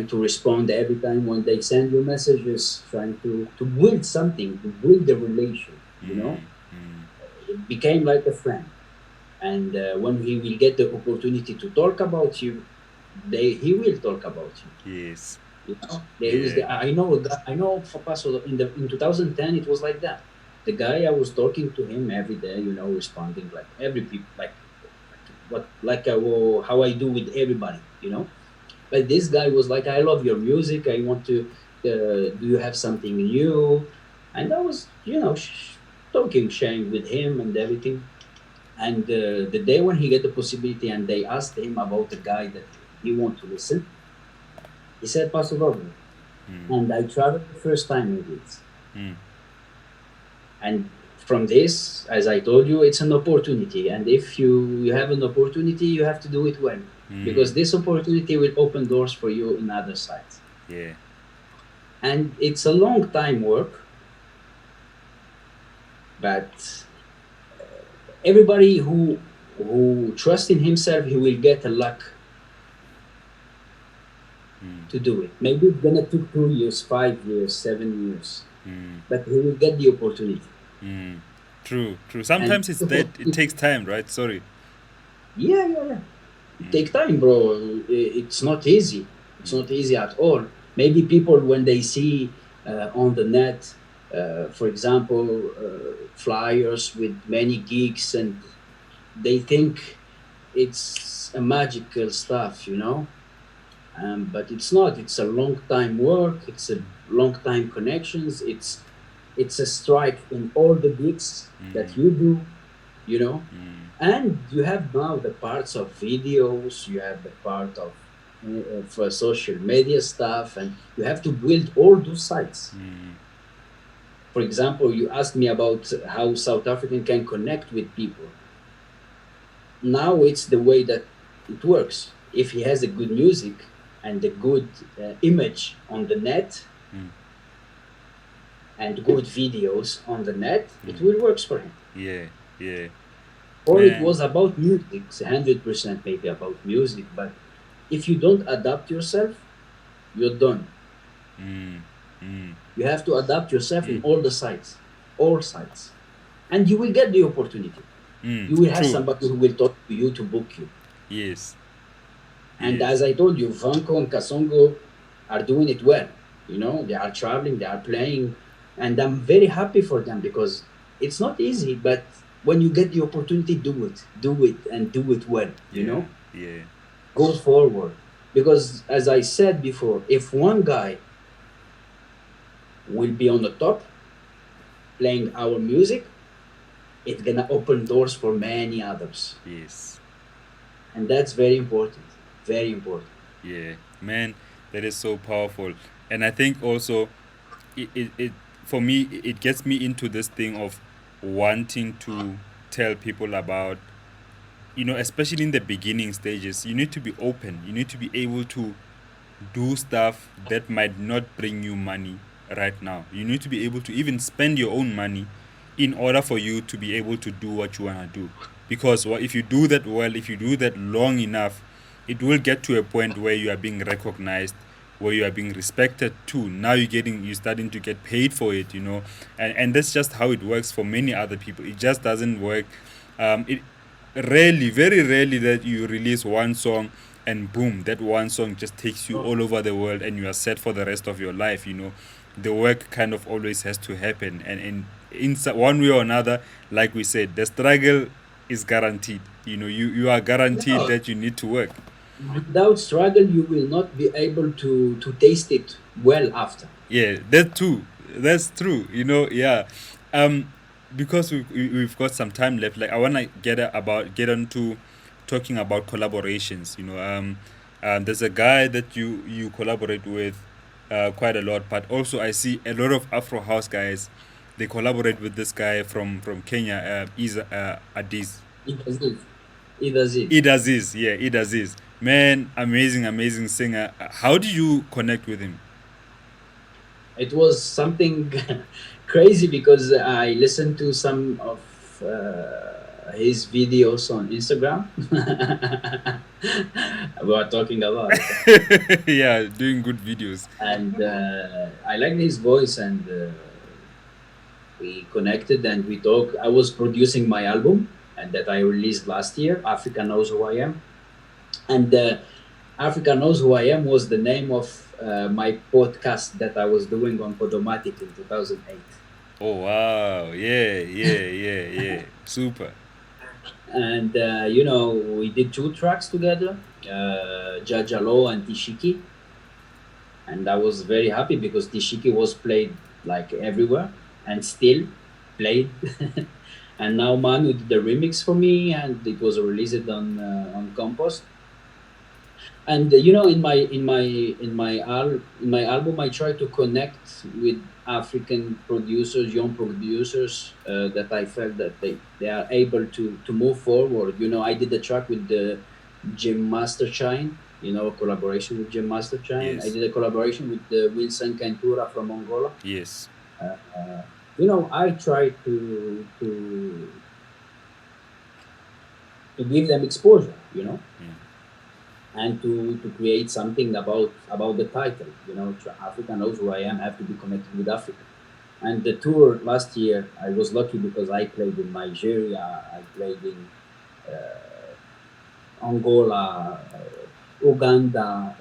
to respond every time when they send you messages, trying to build something, to build the relation. It became like a friend. And when he will get the opportunity to talk about you, he will talk about you. Yes. There is Yeah. I know a guy, I know for Paso in 2010 it was like that. The guy, I was talking to him every day, responding like every people, like how I do with everybody. But this guy was like, I love your music. I want to. Do you have something new? And I was, talking, sharing with him and everything. And the day when he get the possibility, and they asked him about the guy that he want to listen, he said Paso Doble. And I traveled the first time with it. And from this, as I told you, it's an opportunity. And if you have an opportunity, you have to do it well, because this opportunity will open doors for you in other sides. Yeah. And it's a long time work, but everybody who trusts in himself, he will get a luck to do it. Maybe it's gonna take 2 years, 5 years, 7 years, but he will get the opportunity. True. True. And Sometimes it's that it takes time, right? Sorry. yeah, yeah, yeah. It take time, bro. It's not easy. It's not easy at all. Maybe people, when they see on the net, for example, flyers with many gigs, and they think it's a magical stuff. But it's not. It's a long time work. It's a long time connections. It's a strike in all the gigs that you do. You know, and you have now the parts of videos. You have the part of for social media stuff, and you have to build all those sites. For example, you asked me about how South African can connect with people. Now it's the way that it works. If he has a good music and a good image on the net and good videos on the net, it will work for him. Yeah. Yeah. Or it Man. was about music, it's 100% maybe about music, but if you don't adapt yourself, you're done. You have to adapt yourself in all the sites, all sites, and you will get the opportunity. You will have True. somebody who will talk to you to book you. Yes. And Yes. as I told you, Vanko and Kasongo are doing it well. They are traveling, they are playing, and I'm very happy for them because it's not easy. But when you get the opportunity, do it, and do it well. Yeah. Yeah. Go forward, because as I said before, if one guy will be on the top playing our music, it's gonna open doors for many others. Yes. and that's very important, very important. Yeah, man, that is so powerful. And I think also it for me it gets me into this thing of wanting to tell people about, especially in the beginning stages, you need to be open. You need to be able to do stuff that might not bring you money right now. You need to be able to even spend your own money in order for you to be able to do what you want to do. Because if you do that well, if you do that long enough, it will get to a point where you are being recognized, where you are being respected too. Now you're starting to get paid for it. And that's just how it works for many other people. It just doesn't work. It rarely, very rarely, that you release one song and boom, that one song just takes you all over the world and you are set for the rest of your life. The work kind of always has to happen, and in one way or another, like we said, the struggle is guaranteed. You are guaranteed No, that you need to work. without struggle, you will not be able to taste it well after. Yeah, that too. That's true. Yeah. Um, because we've got some time left. Like I wanna get on to talking about collaborations. There's a guy that you collaborate with, quite a lot. But also I see a lot of Afro house guys. They collaborate with this guy from Kenya, Isa Adiz. It does it. It does it. Id Aziz, yeah, Id Aziz. Man, amazing, amazing singer. How do you connect with him? It was something crazy because I listened to some of his videos on Instagram. We are talking a lot, Yeah, doing good videos. and I liked his voice, and we connected and we talked. I was producing my album, and that I released last year. Africa Knows Who I Am, and Africa Knows Who I Am was the name of my podcast that I was doing on Podomatic in 2008. Oh wow, yeah, yeah, yeah, yeah, super. And we did two tracks together, Jajalo and Tishiki, and I was very happy because Tishiki was played like everywhere and still played. And now Manu did the remix for me, and it was released on Compost. And in my album, I try to connect with African producers, young producers, that I felt that they are able to move forward. I did a track with the Jim Master Shine, a collaboration with Jim Master Shine. I Yes, did a collaboration with Wilson Cantura from Angola. yes, I try to give them exposure, and to create something about the title. Africa Knows Who I Am, have to be connected with Africa. And the tour last year, I was lucky because I played in Nigeria, I played in Angola, Uganda.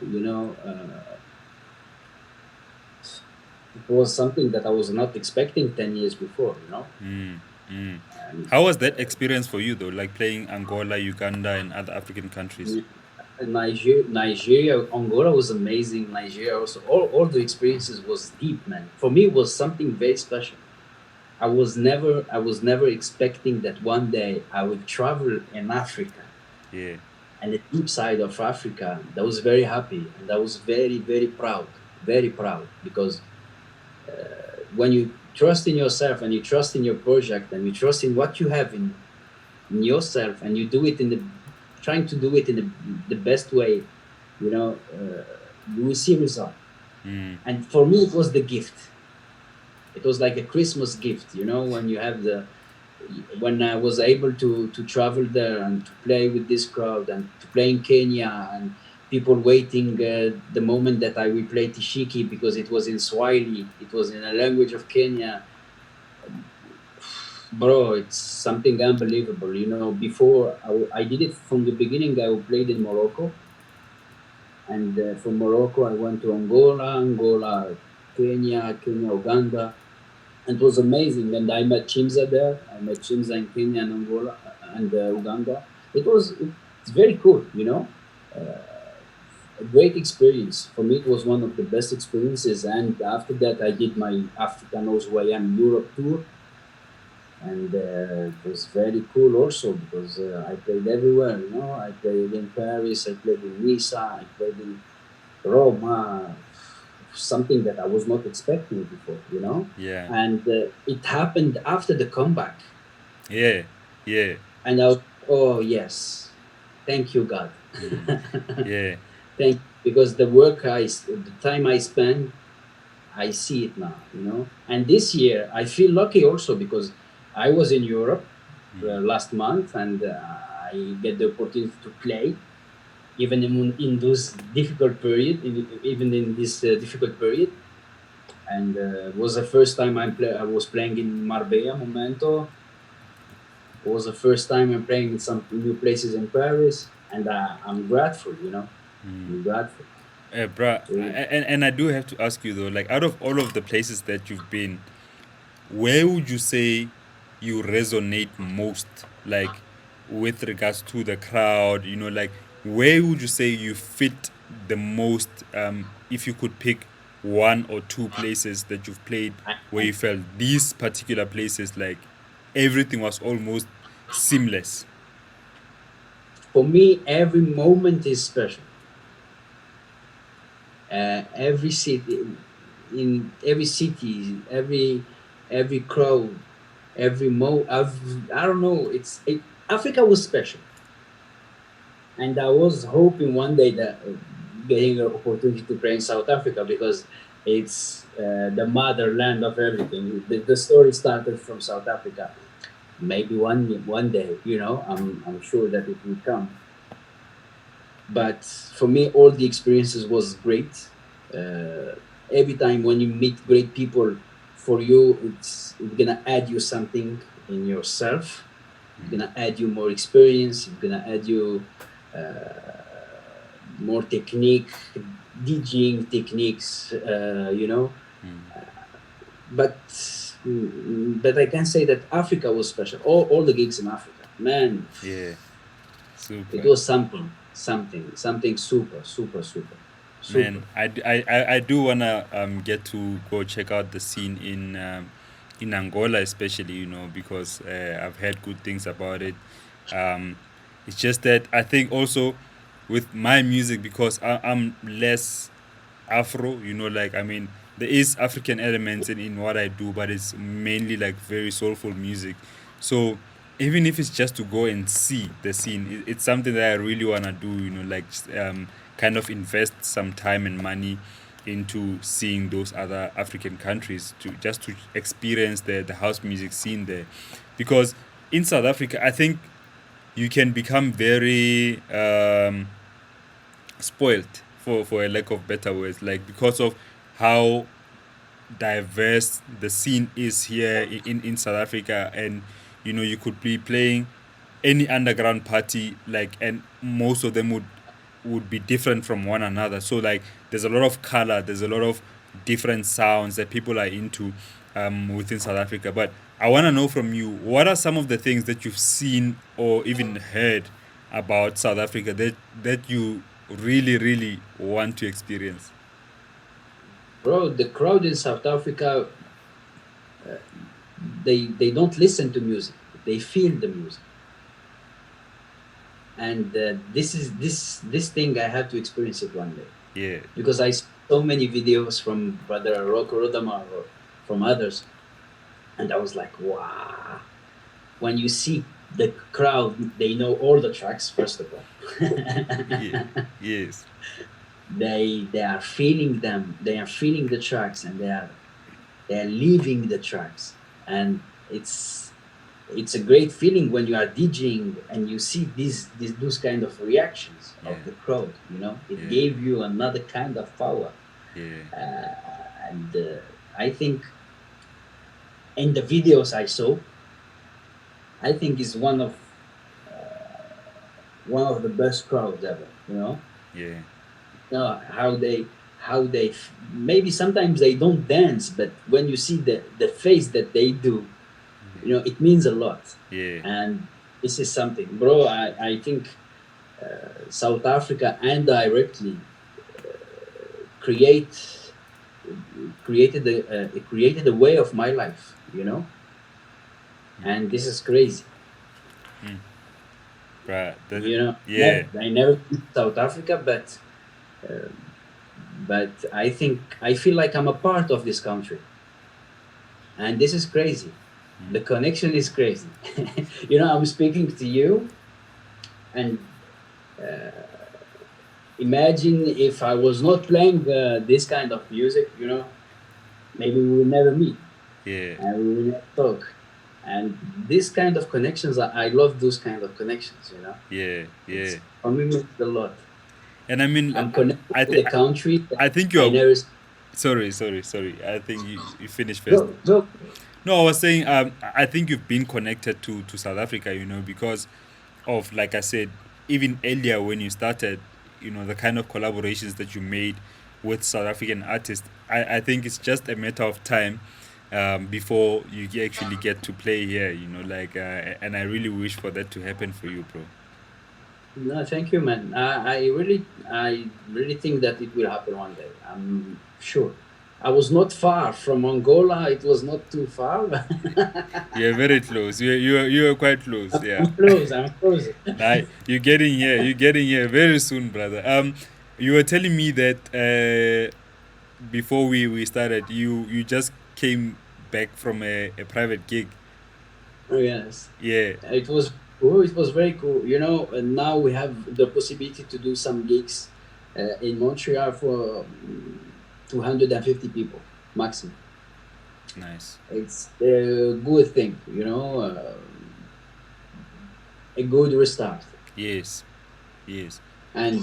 It was something that I was not expecting 10 years before. mm, mm. And How was that experience for you though, like playing Angola, Uganda, and other African countries? Nigeria, Angola was amazing. Nigeria also, all the experiences was deep, man. For me, it was something very special. I was never expecting that one day I would travel in Africa Yeah, and the deep side of Africa. I was very happy, and I was very, very proud because when you trust in yourself and you trust in your project and you trust in what you have in yourself, and you do it trying to do it in the best way, you will see result. mm, And for me, it was the gift. It was like a Christmas gift, when you have when I was able to travel there and to play with this crowd and to play in Kenya, and people waiting the moment that I will play Tishiki because it was in Swahili, it was in a language of Kenya. Bro, it's something unbelievable. Before I did it from the beginning, I played in Morocco, and from Morocco I went to Angola, Kenya, Uganda. And it was amazing. And I met Chimza there. I met Chimza in Kenya and Angola and Uganda. It's very cool, a great experience. For me, it was one of the best experiences. And after that, I did my Africa Knows Who I Am Europe tour. and it was very cool also because I played everywhere. I played in Paris, I played in Nice, I played in Roma, something that I was not expecting before. Yeah. And it happened after the comeback, Yeah. Yeah. and I was, oh yes, thank you God. Mm. Yeah. Thank because the time I spent, I see it now. And this year I feel lucky also because I was in Europe Mm. last month, and I get the opportunity to play even in those difficult period, even in this difficult period. And it was the first time I was playing in Marbella, Momento. It was the first time I'm playing in some new places in Paris, and I'm grateful. Mm. I'm grateful. Bruh, So, and I do have to ask you though, like out of all of the places that you've been, where would you say you resonate most, like with regards to the crowd? Like where would you say you fit the most? If you could pick one or two places that you've played where and you felt these particular places, like everything was almost seamless. for me, every moment is special. Every city, in every city, every crowd, I don't know. Africa was special, and I was hoping one day that getting an opportunity to play in South Africa because it's the motherland of everything. The story started from South Africa. Maybe one day, I'm sure that it will come. But for me, all the experiences was great. Every time when you meet great people, for you, it's gonna add you something in yourself. It's gonna add you more experience. It's gonna add you more technique, DJing techniques. But but I can say that Africa was special. All the gigs in Africa, man, Yeah, it super. was something super, super, super, super. Man, I do wanna get to go check out the scene in Angola, especially, because I've heard good things about it. Um, it's just that I think also with my music, because I'm less Afro, like, I mean, there is African elements in what I do, but it's mainly like very soulful music. So even if it's just to go and see the scene, it's something that I really wanna do, like kind of invest some time and money into seeing those other African countries to just to experience the house music scene there, because in South Africa, I think you can become very spoiled, for a lack of better words, like because of how diverse the scene is here in South Africa. And you could be playing any underground party, like, and most of them would be different from one another. So like there's a lot of color, there's a lot of different sounds that people are into within South Africa. But I want to know from you, what are some of the things that you've seen or even heard about South Africa that you really really want to experience? Bro, the crowd in South Africa, they don't listen to music. They feel the music. And this thing I have to experience it one day Yeah. because I saw so many videos from Brother Rocco Rodama or from others, and I was like, wow. When you see the crowd, they know all the tracks first of all. Yeah. Yes. They are feeling them. They are feeling the tracks, and they are living the tracks. And it's a great feeling when you are DJing and you see those kind of reactions Yeah. of the crowd. It Yeah. gave you another kind of power. Yeah. And I think in the videos I saw, I think is one of the best crowds ever. Yeah. Maybe sometimes they don't dance, but when you see the face that they do, it means a lot. Yeah. And this is something, bro. I think South Africa indirectly create created a way of my life. and this is crazy. Bruh, You know, yeah, I never been to South Africa, uh, but I think I feel like I'm a part of this country, and this is crazy. The connection is crazy. You know, I'm speaking to you, and imagine if I was not playing this kind of music. You know, maybe we will never meet yeah, and we will never talk. And this kind of connections, I love those kind of connections. You know, yeah, yeah. it's for me means a lot. And I mean, I'm connected I with think a country that I think I you're. never. Sorry. I think you finished first. Go. No, I was saying, I think you've been connected to South Africa, because of, like I said, even earlier when you started, the kind of collaborations that you made with South African artists. I think it's just a matter of time before you actually get to play here, and I really wish for that to happen for you, bro. No, thank you, man. I really think that it will happen one day. I'm sure. I was not far from Angola. It was not too far. You're very close. You're quite close. Yeah. I'm close. I'm close. Nah, you're getting here. You're getting here very soon, brother. You were telling me that before we started, you just came back from a private gig. Yes, Yeah, it was cool. It was very cool. You know, and now we have the possibility to do some gigs in Montreal for 250 people maximum. nice. It's a good thing, you know, a good restart. Yes, yes. And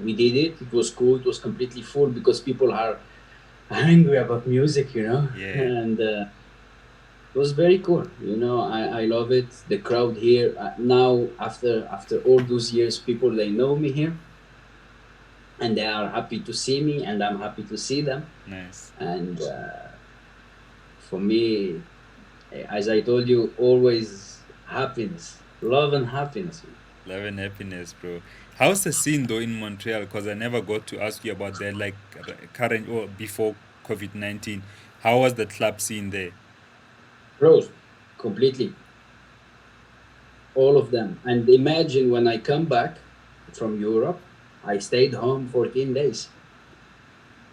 we did it. It was cool. It was completely full because people are angry about music, you know, Yeah, and it was very cool. You know, I love it. The crowd here now, after all those years, people they know me here, and they are happy to see me, and I'm happy to see them. nice. And for me, as I told you, always happiness, love, and happiness. Love and happiness, bro. How's the scene though in Montreal? Because I never got to ask you about that, like current or before COVID-19. How was the club scene there? Close, completely, all of them. And imagine when I come back from Europe, I stayed home 14 days,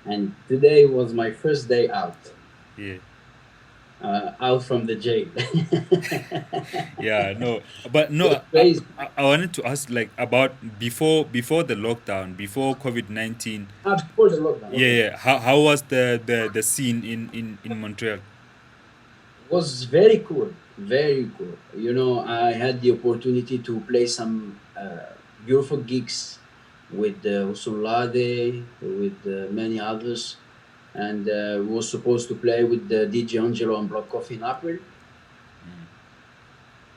and today was my first day Yeah. out from the jail. Yeah, no, but It was no, crazy. I wanted to ask like about before the lockdown, before COVID-19. Before the lockdown, Yeah, okay. yeah. How was the scene in Montreal? Was very cool, very cool. You know, I had the opportunity to play some beautiful gigs with Usulade, with many others, and was supposed to play with the DJ Angelo on Block Coffee in April,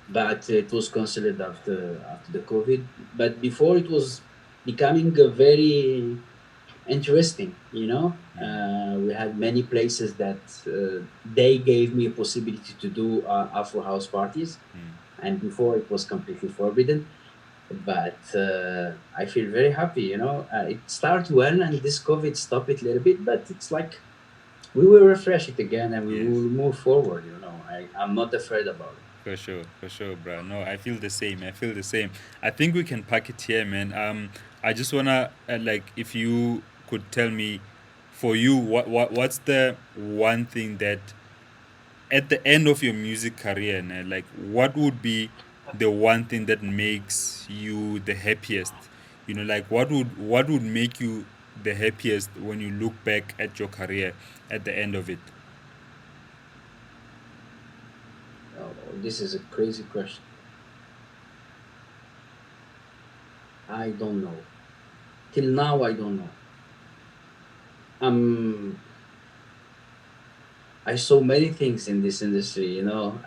but it was cancelled after the COVID. But before it was becoming a very interesting. You know, we had many places that they gave me a possibility to do Afro house parties, and before it was completely forbidden. But I feel very happy. You know, it started well, and this COVID stopped it a little bit, but it's like we will refresh it again, and we Yes. will move forward. You know, I'm not afraid about it. For sure, bro. No, I feel the same. I feel the same. I think we can pack it here, man. I just wanna like if you could tell me, for you, what's the one thing that at the end of your music career, like what would be the one thing that makes you the happiest? Like what would make you the happiest when you look back at your career at the end of it? Oh, this is a crazy question. I don't know. Till now, I don't know. Um, I saw many things in this industry. You know,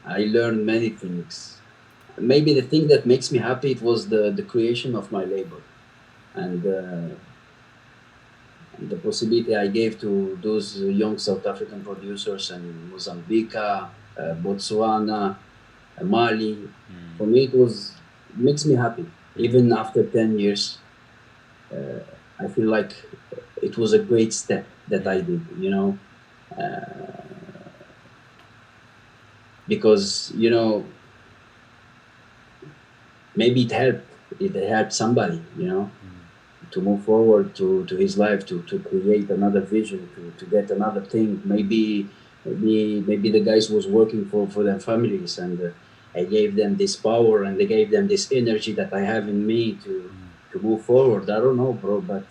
I learned many things. Maybe the thing that makes me happy it was the creation of my label, and the possibility I gave to those young South African producers in Mozambique, Botswana, Mali. For me, it makes me happy. Even after 10 years, I feel like it was a great step that I did. You know, because maybe it helped somebody, to move forward to his life, to create another vision, to get another thing. Maybe the guys was working for their families, and I gave them this power, and they gave them this energy that I have in me to move forward. I don't know, bro, but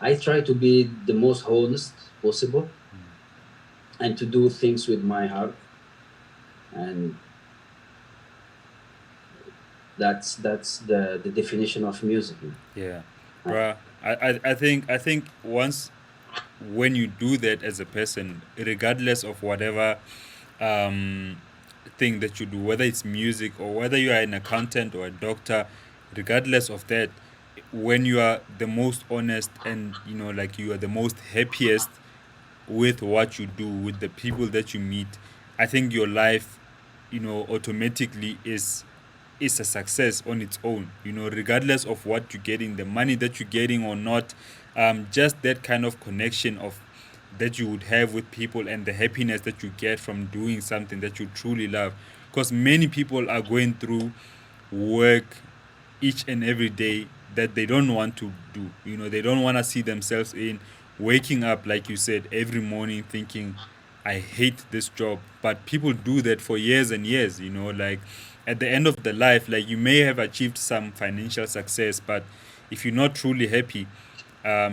I try to be the most honest possible and to do things with my heart, and that's the definition of music. Yeah, I, bruh. I think once when you do that as a person, regardless of whatever um, thing that you do, whether it's music or whether you are an accountant or a doctor, regardless of that, when you are the most honest and like you are the most happiest with what you do, with the people that you meet, I think your life, automatically is a success on its own. Regardless of what you're getting, the money that you're getting or not, just that kind of connection of that you would have with people and the happiness that you get from doing something that you truly love. Because many people are going through work each and every day that they don't want to do. They don't want to see themselves in waking up, like you said, every morning thinking, I hate this job. But people do that for years and years, like at the end of the life, like you may have achieved some financial success, but if you're not truly happy,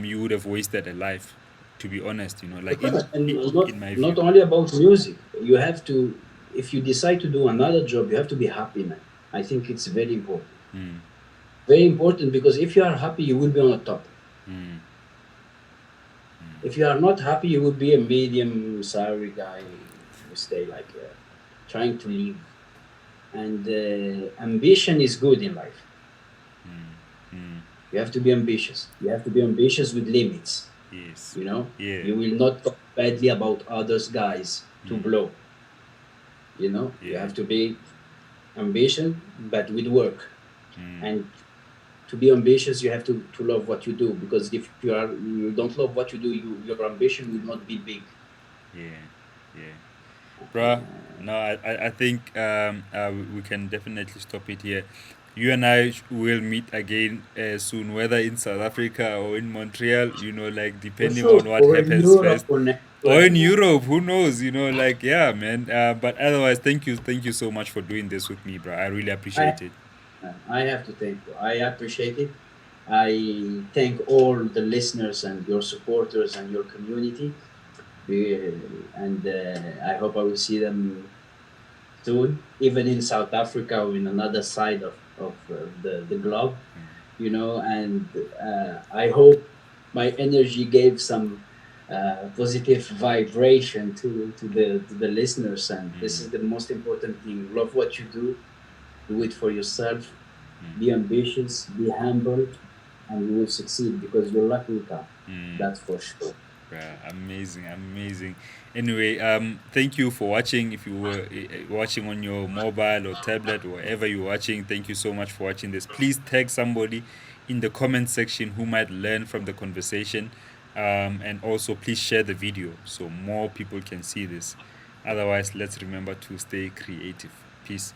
you would have wasted a life, to be honest, of like course, and not in my not view. only about music. You have to, if you decide to do another job, you have to be happy, man. I think it's very important. Very important, because if you are happy, you will be on the top. If you are not happy, you will be a medium salary guy who stay like trying to live. And ambition is good in life. You have to be ambitious. You have to be ambitious with limits. Yes. You know, Yeah. you will not talk badly about others guys to blow. You Yeah. have to be ambition, but with work. And to be ambitious, you have to love what you do, because if you don't love what you do, your ambition will not be big. Yeah. Yeah. Bruh, no, I think we can definitely stop it here. You and I will meet again soon, whether in South Africa or in Montreal, like For depending sure, on what or in happens Europe first. or next Or in time. Europe, who knows, like, yeah, man. But otherwise, thank you so much for doing this with me, bro. I really I appreciate it. I have to thank you. I appreciate it. I thank all the listeners and your supporters and your community. And I hope I will see them soon, even in South Africa or in another side of the globe, And I hope my energy gave some positive vibration to the listeners. And this is the most important thing: love what you do it for yourself, be ambitious, be humble, and you will succeed, because your luck will come. That's for sure. Yeah, amazing, amazing. Anyway, thank you for watching. If you were watching on your mobile or tablet or wherever you're watching, thank you so much for watching this. Please tag somebody in the comment section who might learn from the conversation, and also please share the video so more people can see this. Otherwise, let's remember to stay creative. Peace.